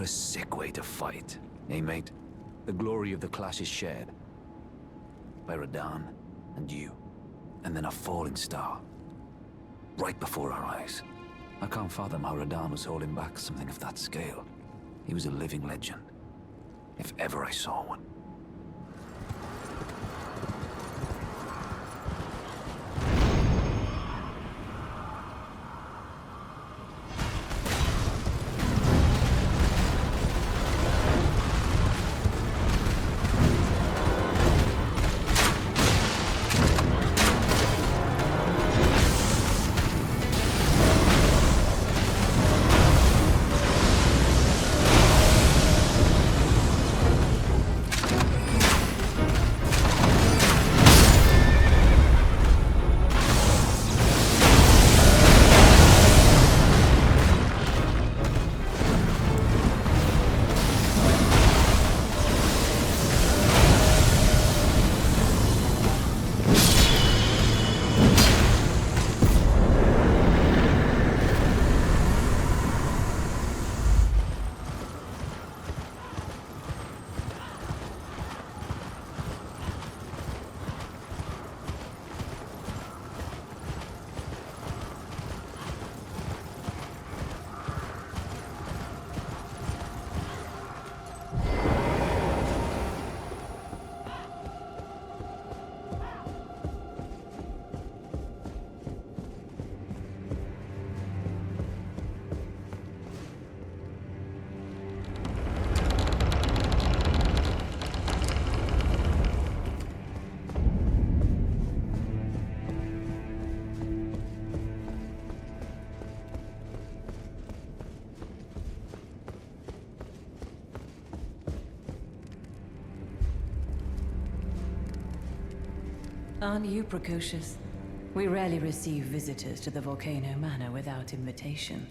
What a sick way to fight, eh, mate? The glory of the clash is shared. By Radahn and you, and then a falling star. Right before our eyes. I can't fathom how Radahn was holding back something of that scale. He was a living legend. If ever I saw one. Aren't you precocious? We rarely receive visitors to the Volcano Manor without invitation.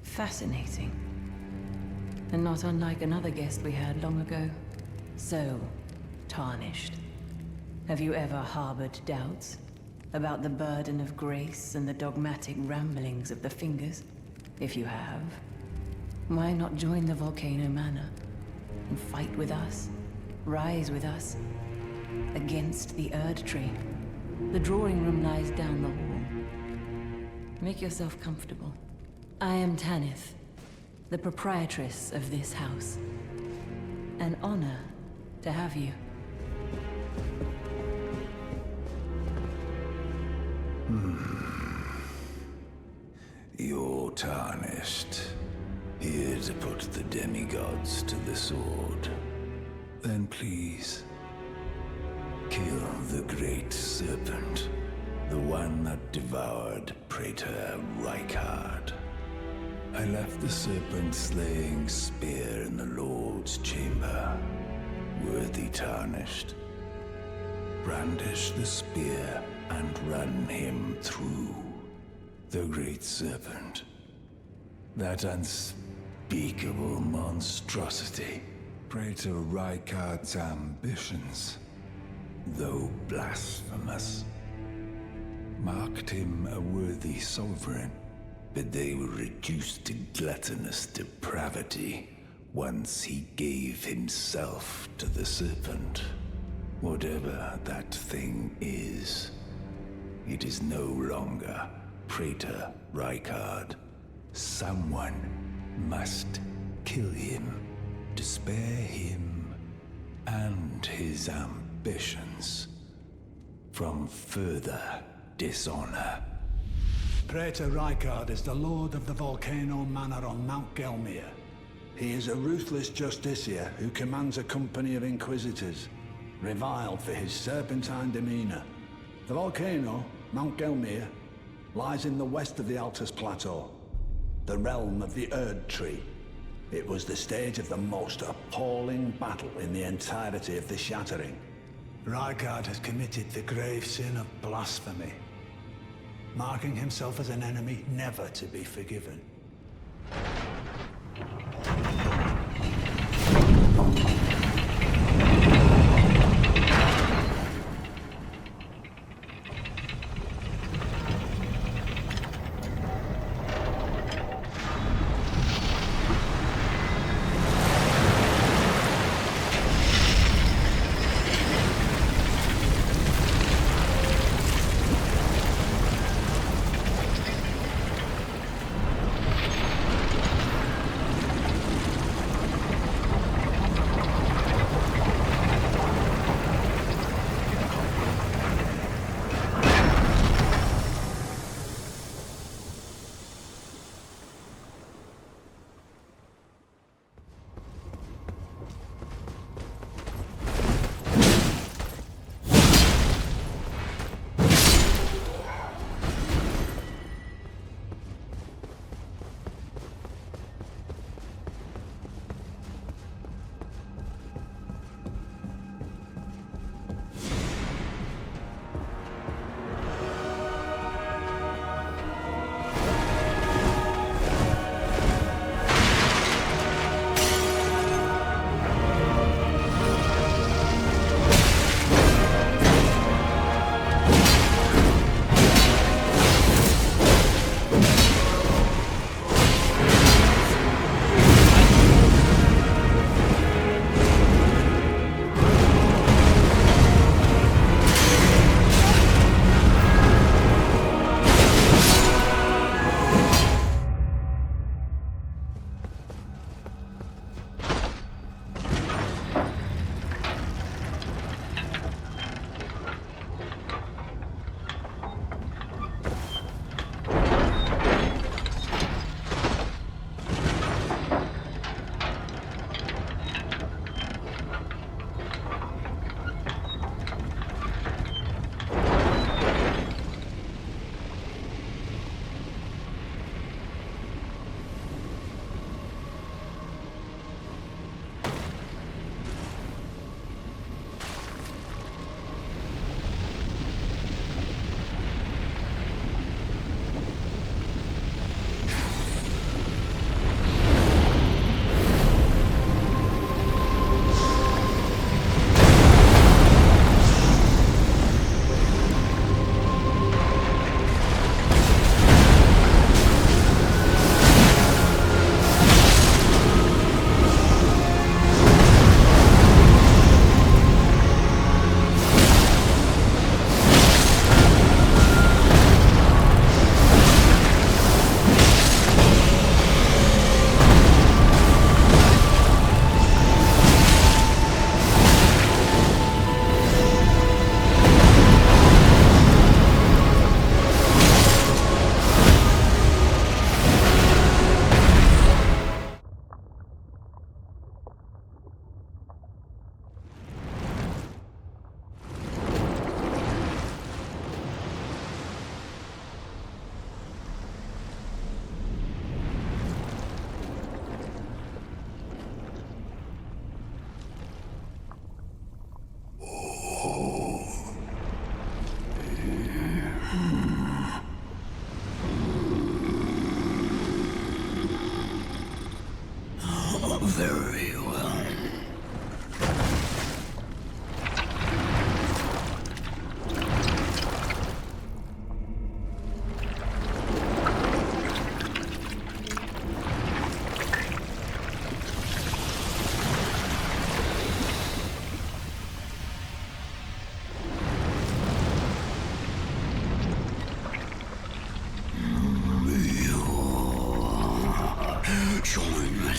Fascinating. And not unlike another guest we had long ago. So, tarnished. Have you ever harbored doubts about the burden of grace and the dogmatic ramblings of the Fingers? If you have, why not join the Volcano Manor and fight with us, rise with us, against the Erd Tree? The drawing room lies down the hall. Make yourself comfortable. I am Tanith, the proprietress of this house. An honor to have you. You're tarnished. Here to put the demigods to the sword. Then please, kill the great serpent. The one that devoured Praetor Rykard. I left the serpent slaying spear in the Lord's chamber. Worthy tarnished. Brandish the spear and run him through. The great serpent. That unspeakable monstrosity. Praetor Rykard's ambitions, though blasphemous, marked him a worthy sovereign. But they were reduced to gluttonous depravity once he gave himself to the serpent. Whatever that thing is, it is no longer Praetor Rykard. Someone must kill him to spare him and his ambitions from further dishonor. Praetor Rykard is the lord of the Volcano Manor on Mount Gelmir. He is a ruthless justiciar who commands a company of inquisitors, reviled for his serpentine demeanor. The volcano, Mount Gelmir, lies in the west of the Altus Plateau, the realm of the Erd Tree. It was the stage of the most appalling battle in the entirety of the Shattering. Rykard has committed the grave sin of blasphemy, marking himself as an enemy never to be forgiven.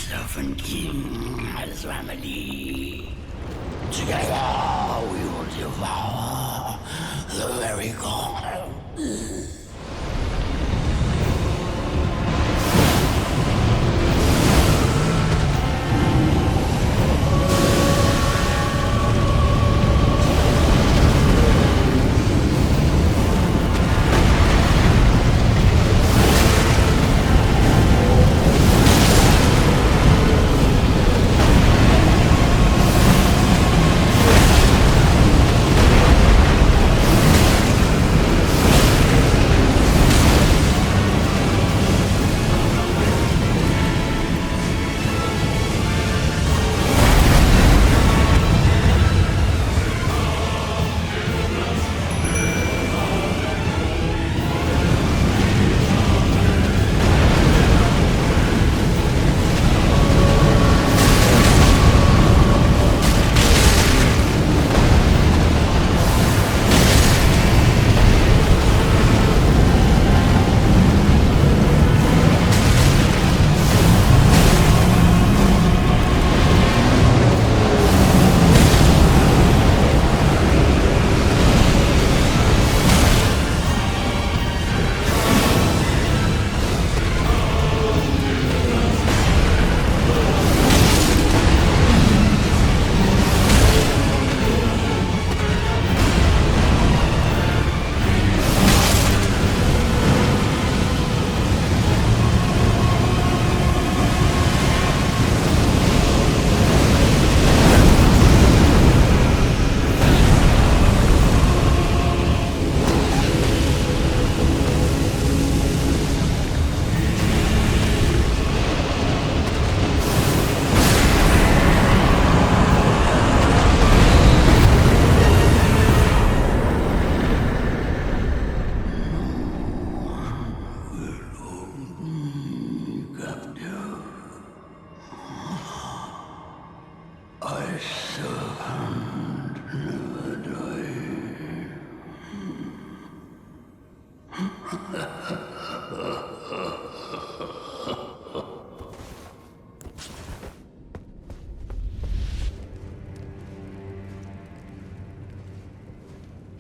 Serpent King has remedy. Together we will devour the very god.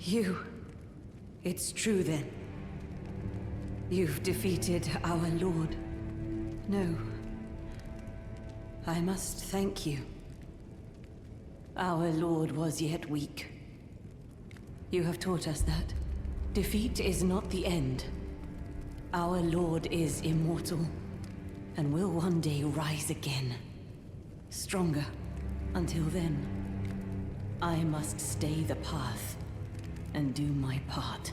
You. It's true then. You've defeated our lord. No. I must thank you. Our lord was yet weak. You have taught us that. Defeat is not the end. Our lord is immortal, and will one day rise again. Stronger. Until then, I must stay the path and do my part.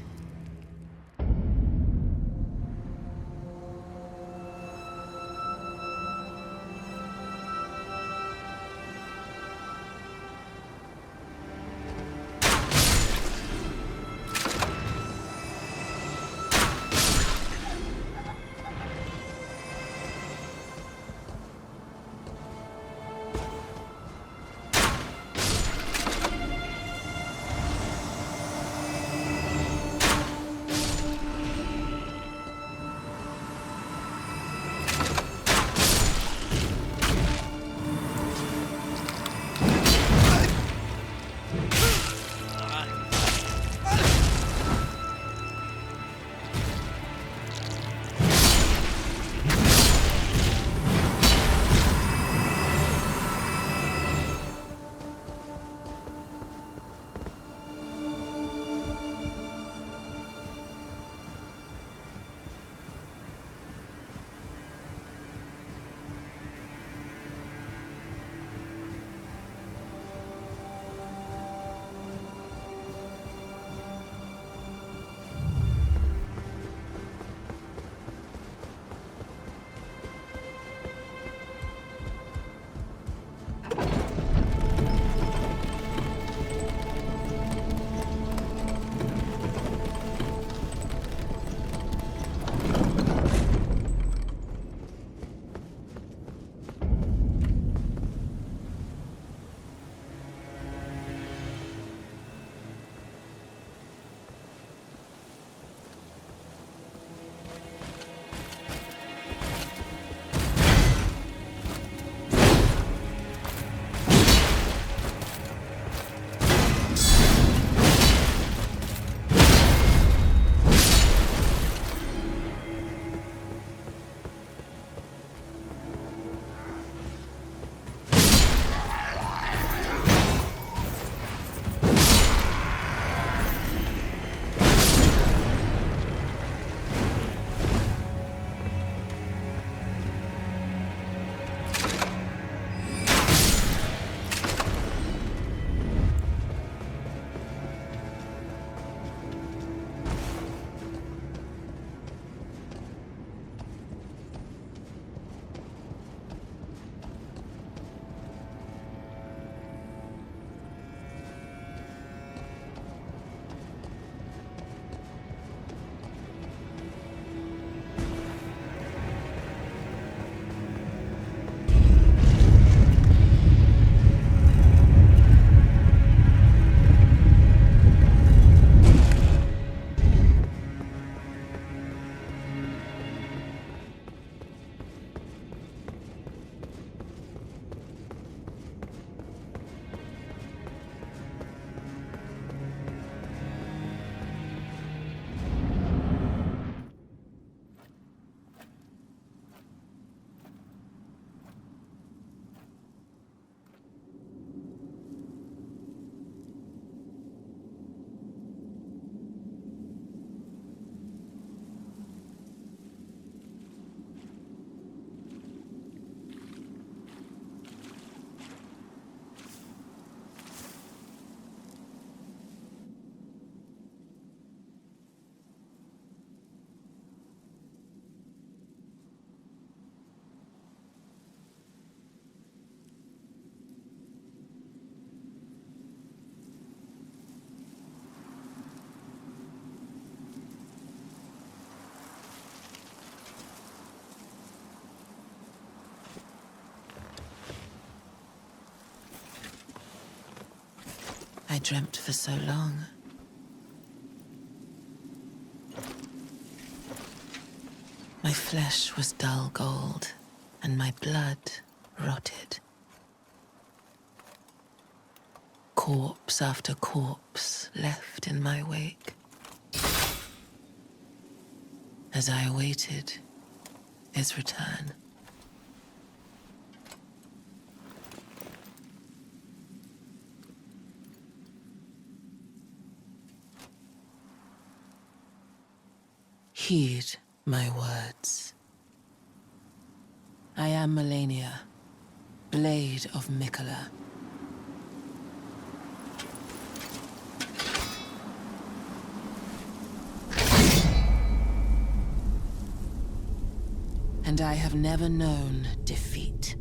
I dreamt for so long. My flesh was dull gold, and my blood rotted. Corpse after corpse left in my wake. As I awaited his return. Heed my words. I am Malenia, Blade of Mikola. And I have never known defeat.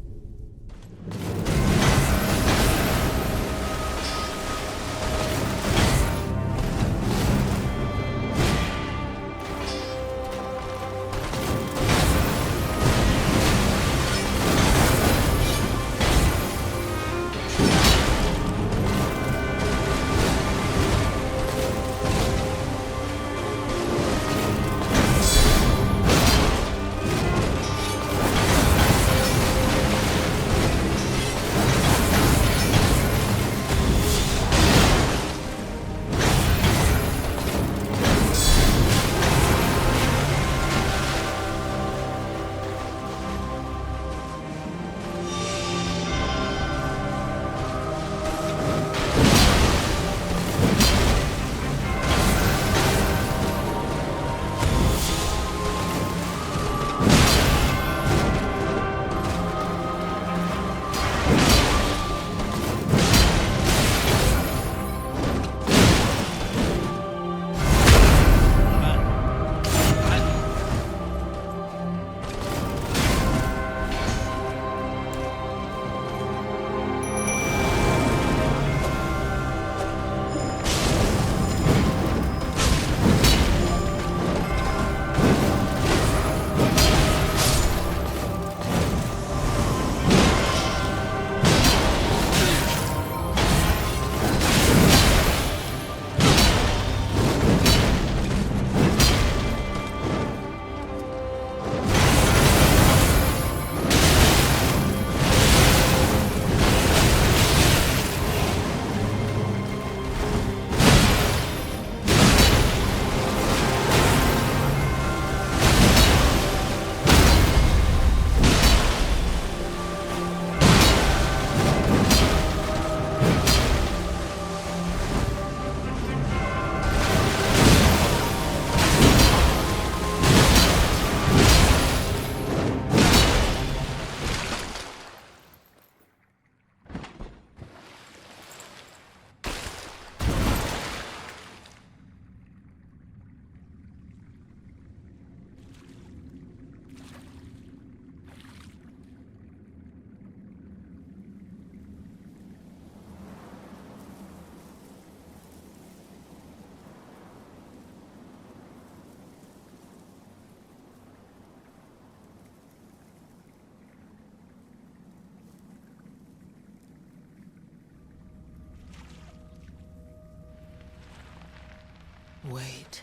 Wait.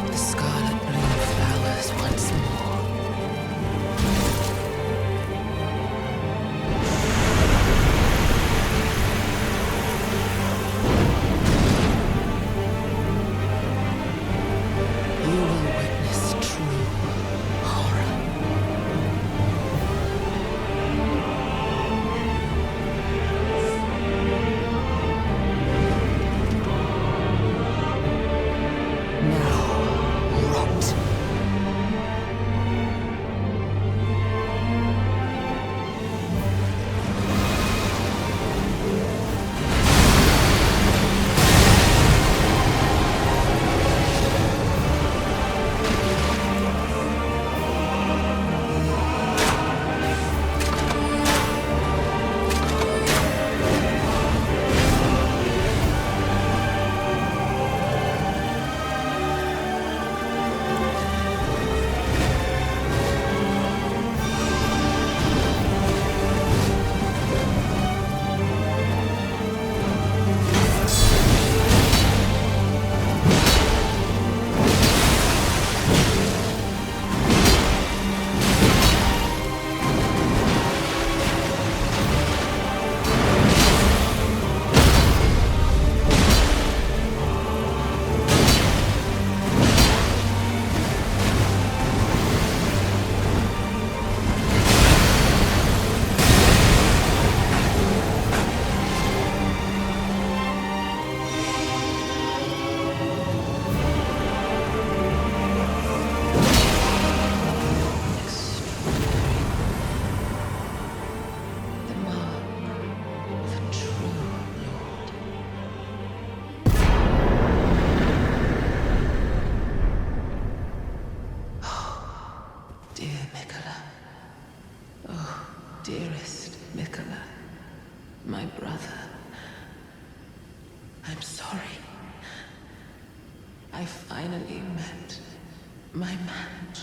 The scarlet bloom flowers once more. my brother. I'm sorry. I finally met my match.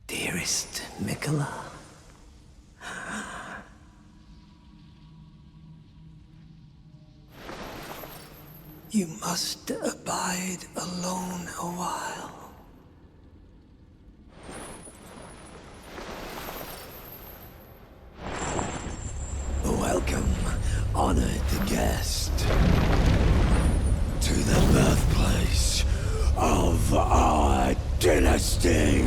Dearest Mikola, you must abide alone a while. Welcome, honored guest, to the birthplace of our dynasty.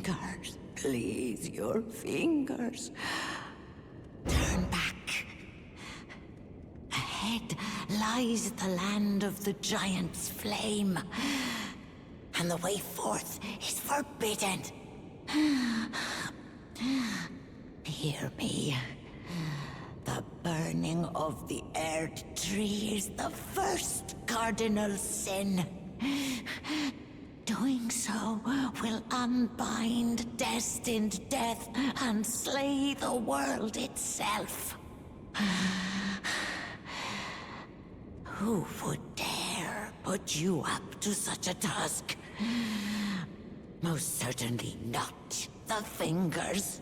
fingers, please, your fingers. Turn back. Ahead lies the land of the giant's flame, and the way forth is forbidden. Hear me. The burning of the Erd tree is the first cardinal sin. Doing so will unbind destined death and slay the world itself. Who would dare put you up to such a task? Most certainly not the fingers.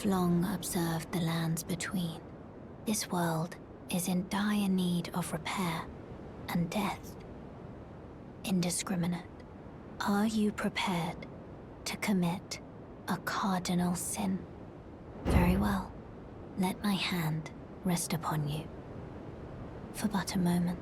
have long observed the lands between. This world is in dire need of repair and death. Indiscriminate. Are you prepared to commit a cardinal sin? Very well. Let my hand rest upon you. For but a moment.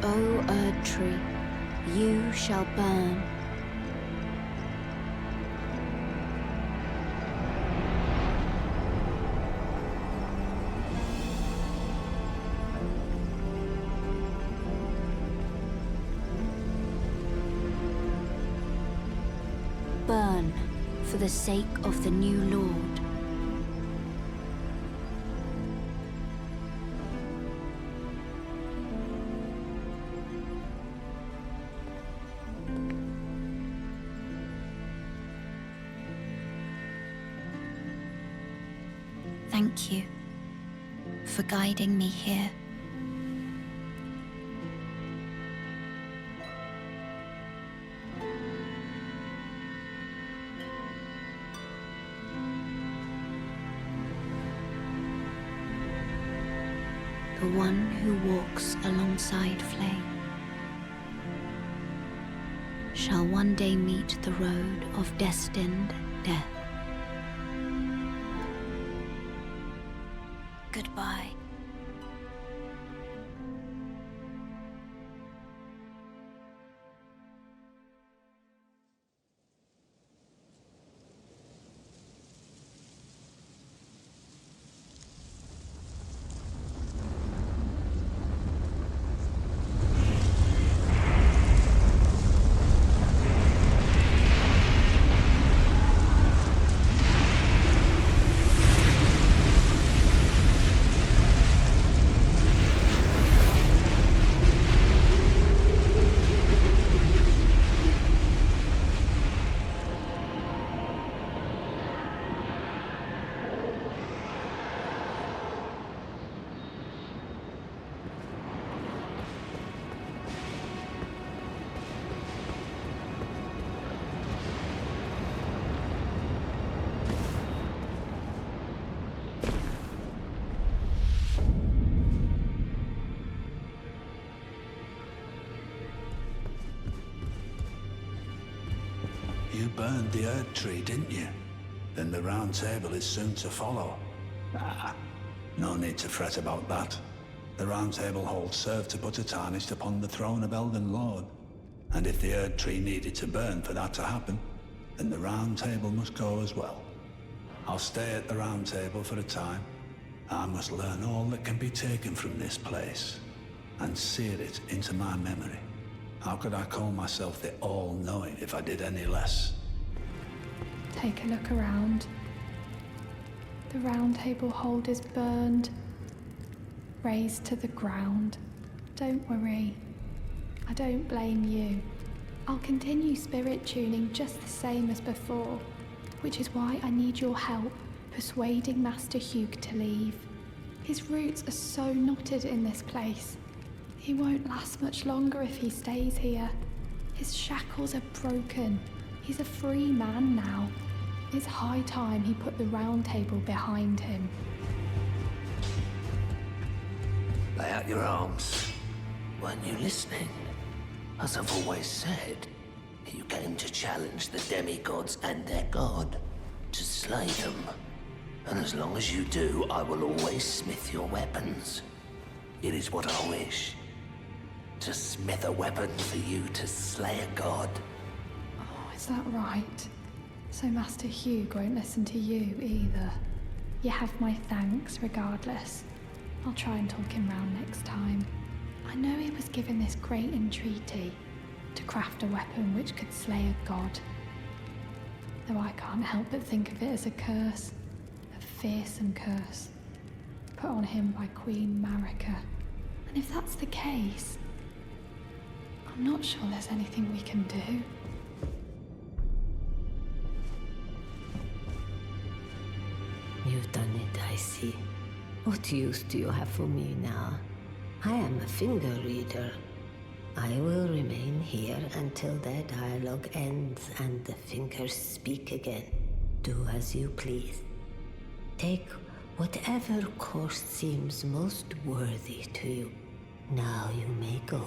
O Erd Tree, you shall burn. Burn for the sake of the new Lord. Thank you for guiding me here. The one who walks alongside flame shall one day meet the road of destined death. Goodbye. You burned the Erd Tree, didn't you? Then the Round Table is soon to follow. Ah, no need to fret about that. The Round Table hold served to put a tarnish upon the throne of Elden Lord. And if the Erd Tree needed to burn for that to happen, then the Round Table must go as well. I'll stay at the Round Table for a time. I must learn all that can be taken from this place, and sear it into my memory. How could I call myself the All-Knowing if I did any less? Take a look around. The Round Table hold is burned, razed to the ground. Don't worry. I don't blame you. I'll continue spirit tuning just the same as before, which is why I need your help persuading Master Hugh to leave. His roots are so knotted in this place. He won't last much longer if he stays here. His shackles are broken. He's a free man now. It's high time he put the Round Table behind him. Lay out your arms. Weren't you listening? As I've always said, you came to challenge the demigods and their god, to slay them. And as long as you do, I will always smith your weapons. It is what I wish. To smith a weapon for you to slay a god. Oh, is that right? So Master Hugh won't listen to you either. You have my thanks regardless. I'll try and talk him round next time. I know he was given this great entreaty to craft a weapon which could slay a god. Though I can't help but think of it as a curse. A fearsome curse. Put on him by Queen Marika. And if that's the case, I'm not sure there's anything we can do. You've done it, I see. What use do you have for me now? I am a finger reader. I will remain here until their dialogue ends and the fingers speak again. Do as you please. Take whatever course seems most worthy to you. Now you may go.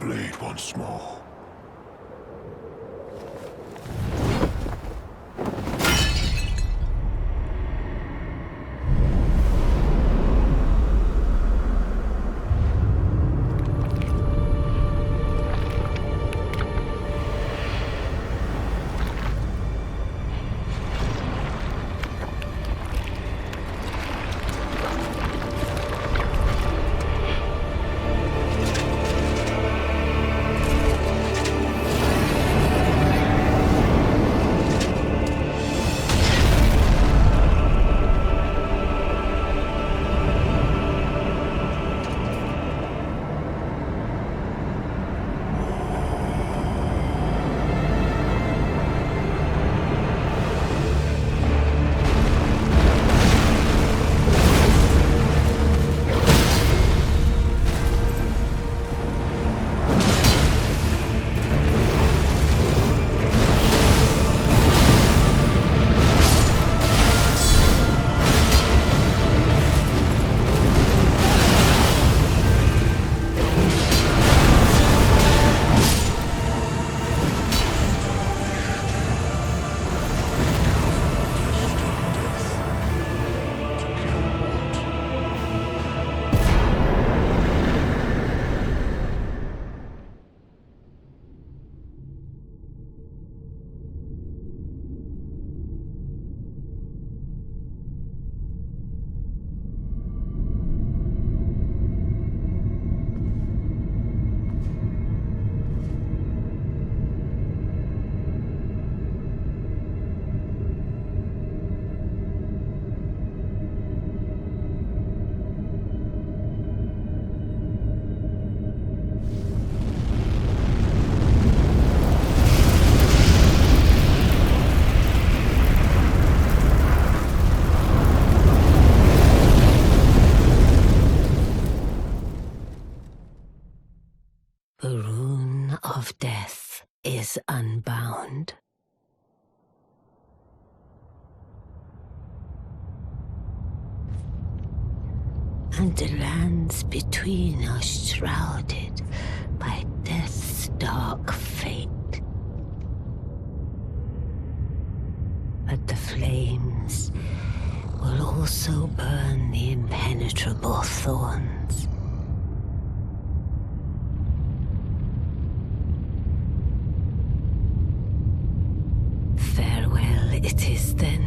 blade once more. The rune of death is unbound. And the lands between are shrouded by death's dark fate. But the flames will also burn the impenetrable thorns. Farewell it is then.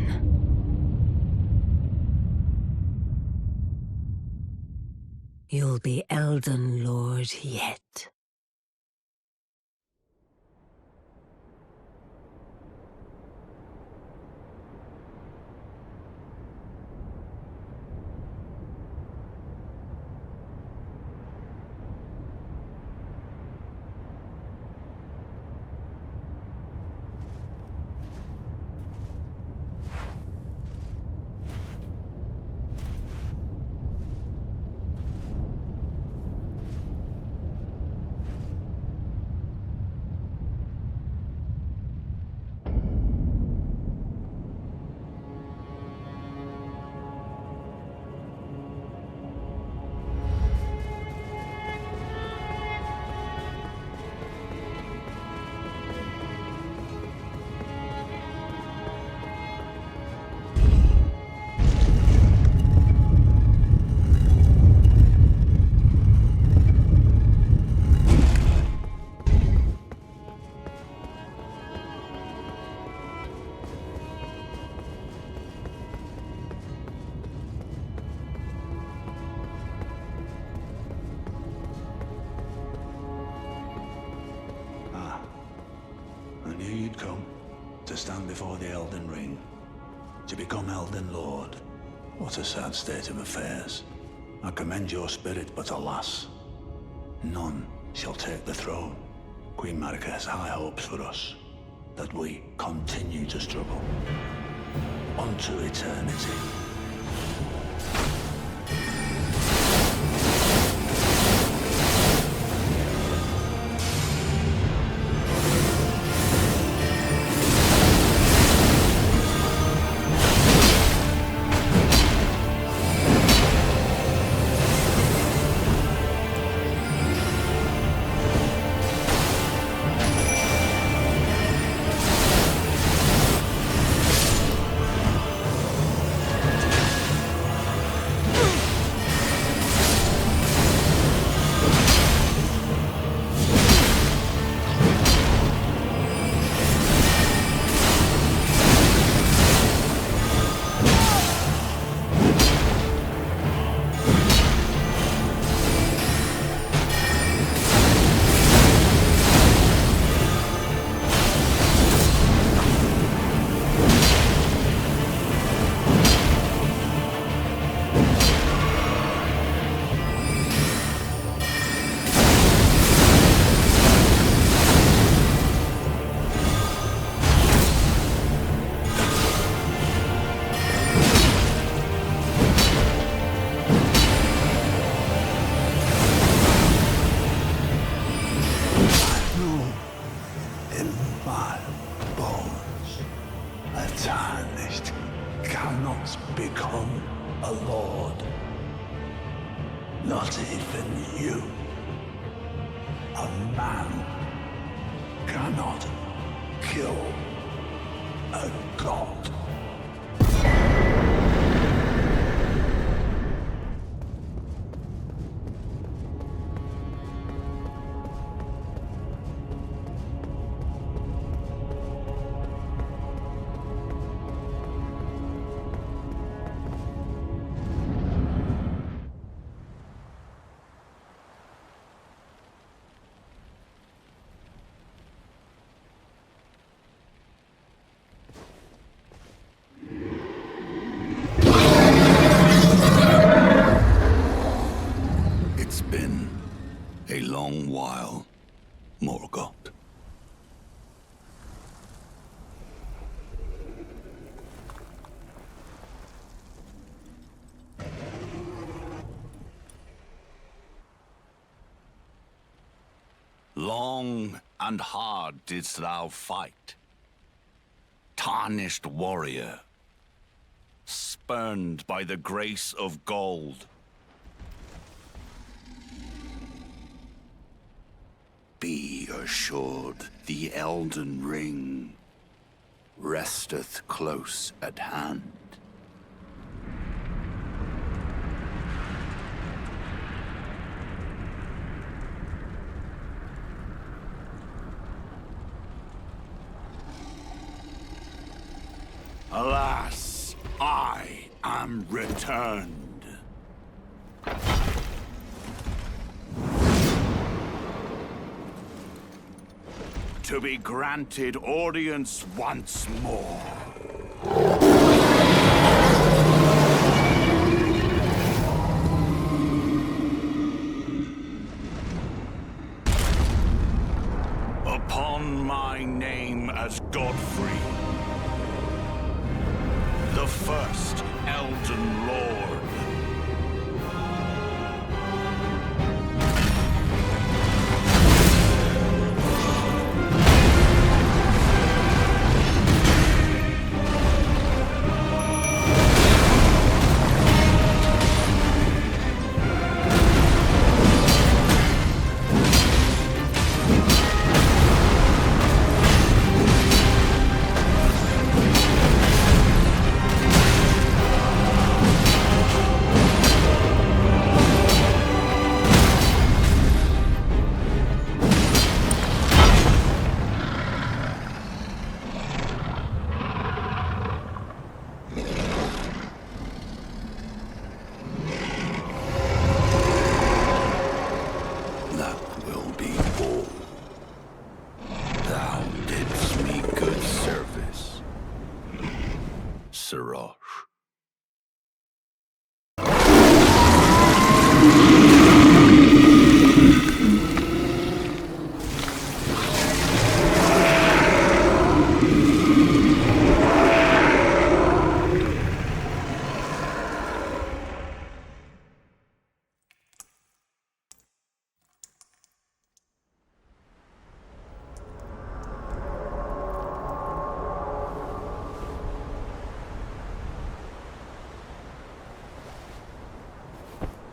You'll be Elden Lord yet. I knew you'd come to stand before the Elden Ring, to become Elden Lord. What a sad state of affairs. I commend your spirit, but alas, none shall take the throne. Queen Marika has high hopes for us, that we continue to struggle unto eternity. lands become a lord. Not even you. A man cannot kill a god. Long and hard didst thou fight, tarnished warrior, spurned by the grace of gold. Be assured the Elden Ring resteth close at hand. Alas, I am returned. To be granted audience once more. Upon my name as Godfrey, the first Elden Lord.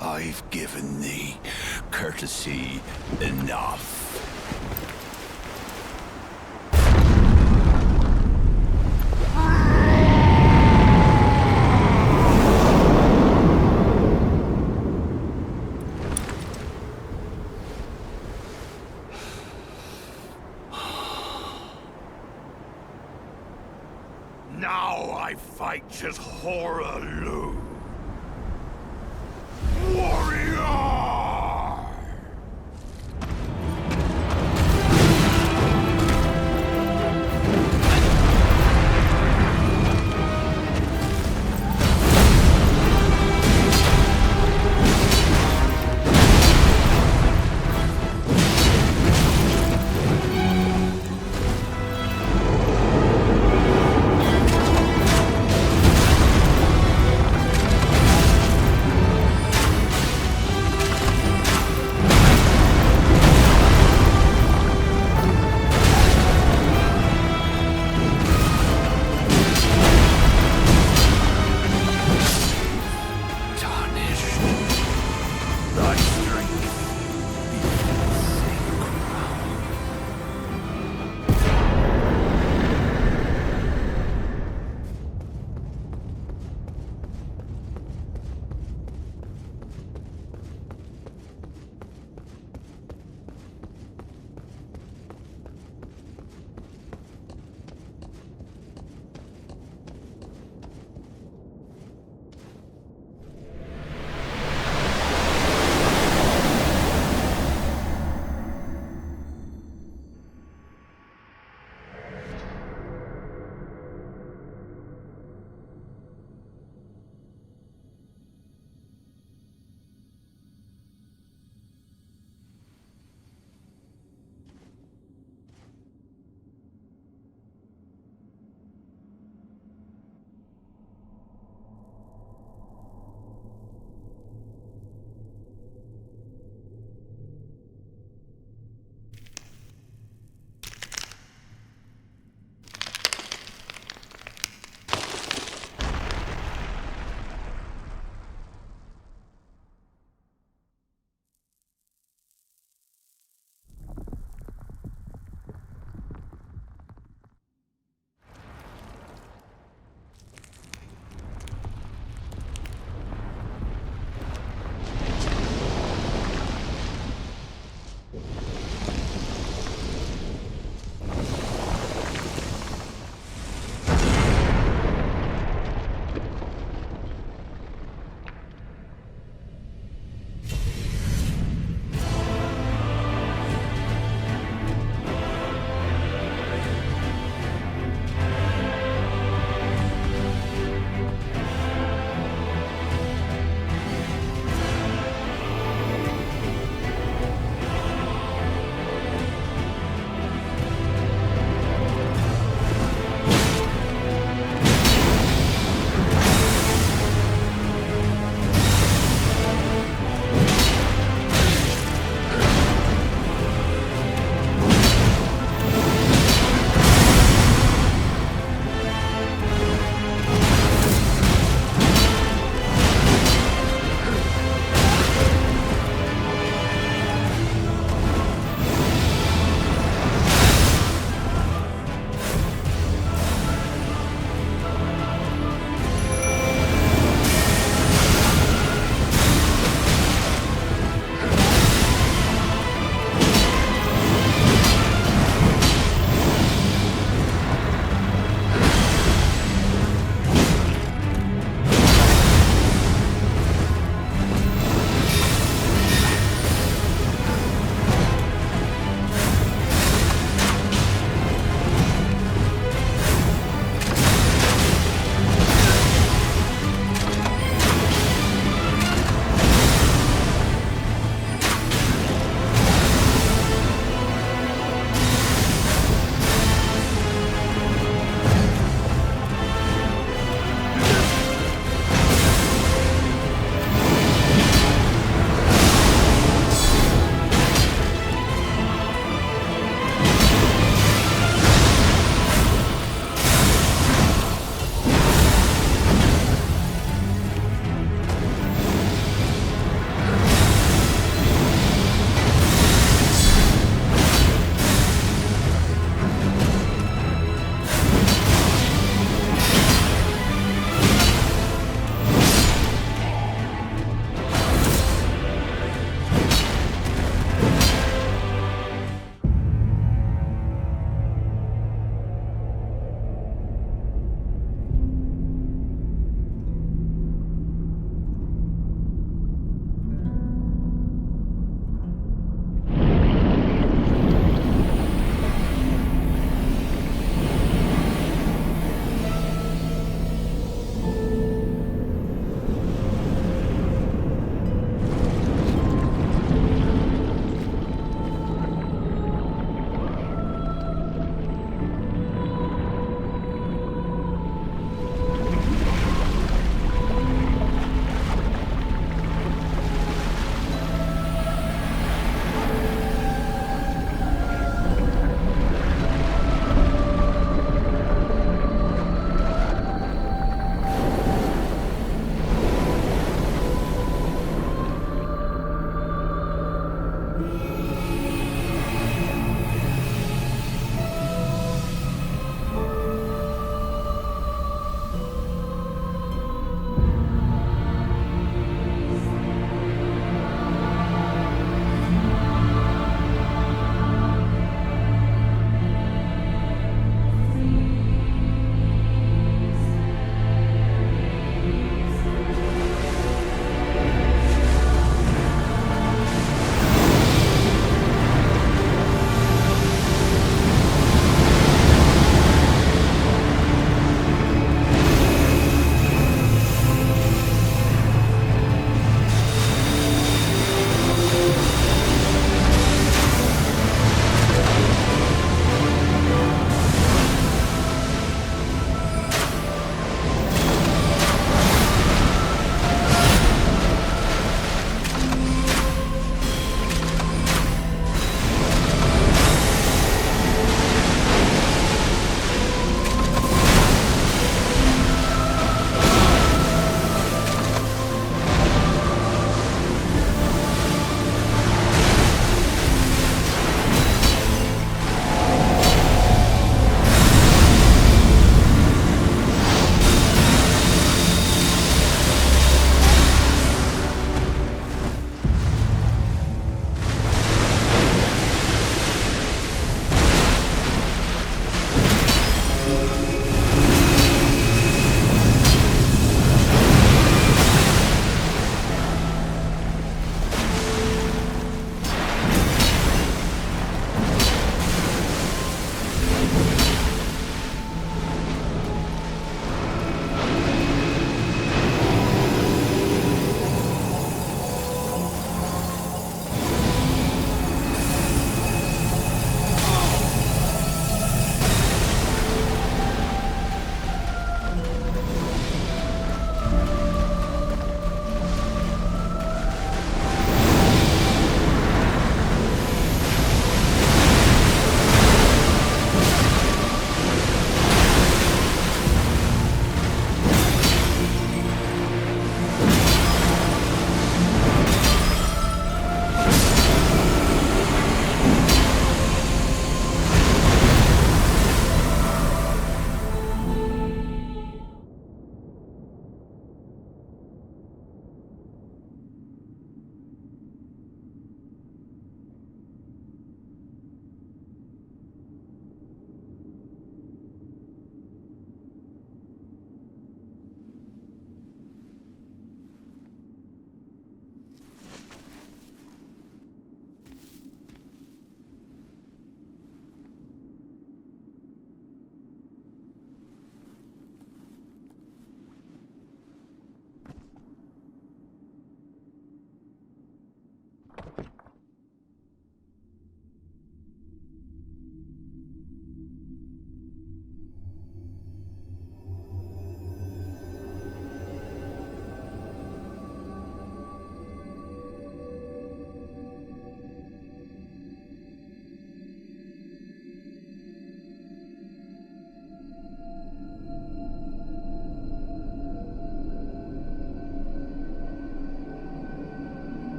I've given thee courtesy enough. Now I fight as Horaloo.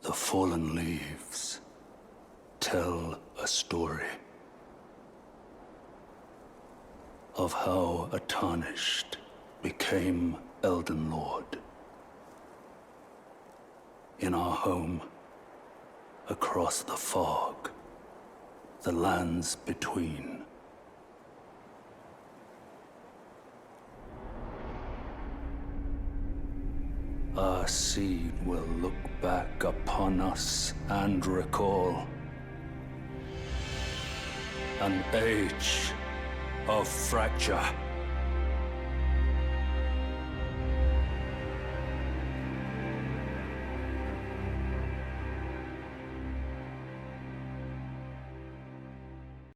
The fallen leaves tell a story of how a tarnished became Elden Lord. In our home, across the fog, the lands between. Our seed will look back upon us and recall an age of fracture.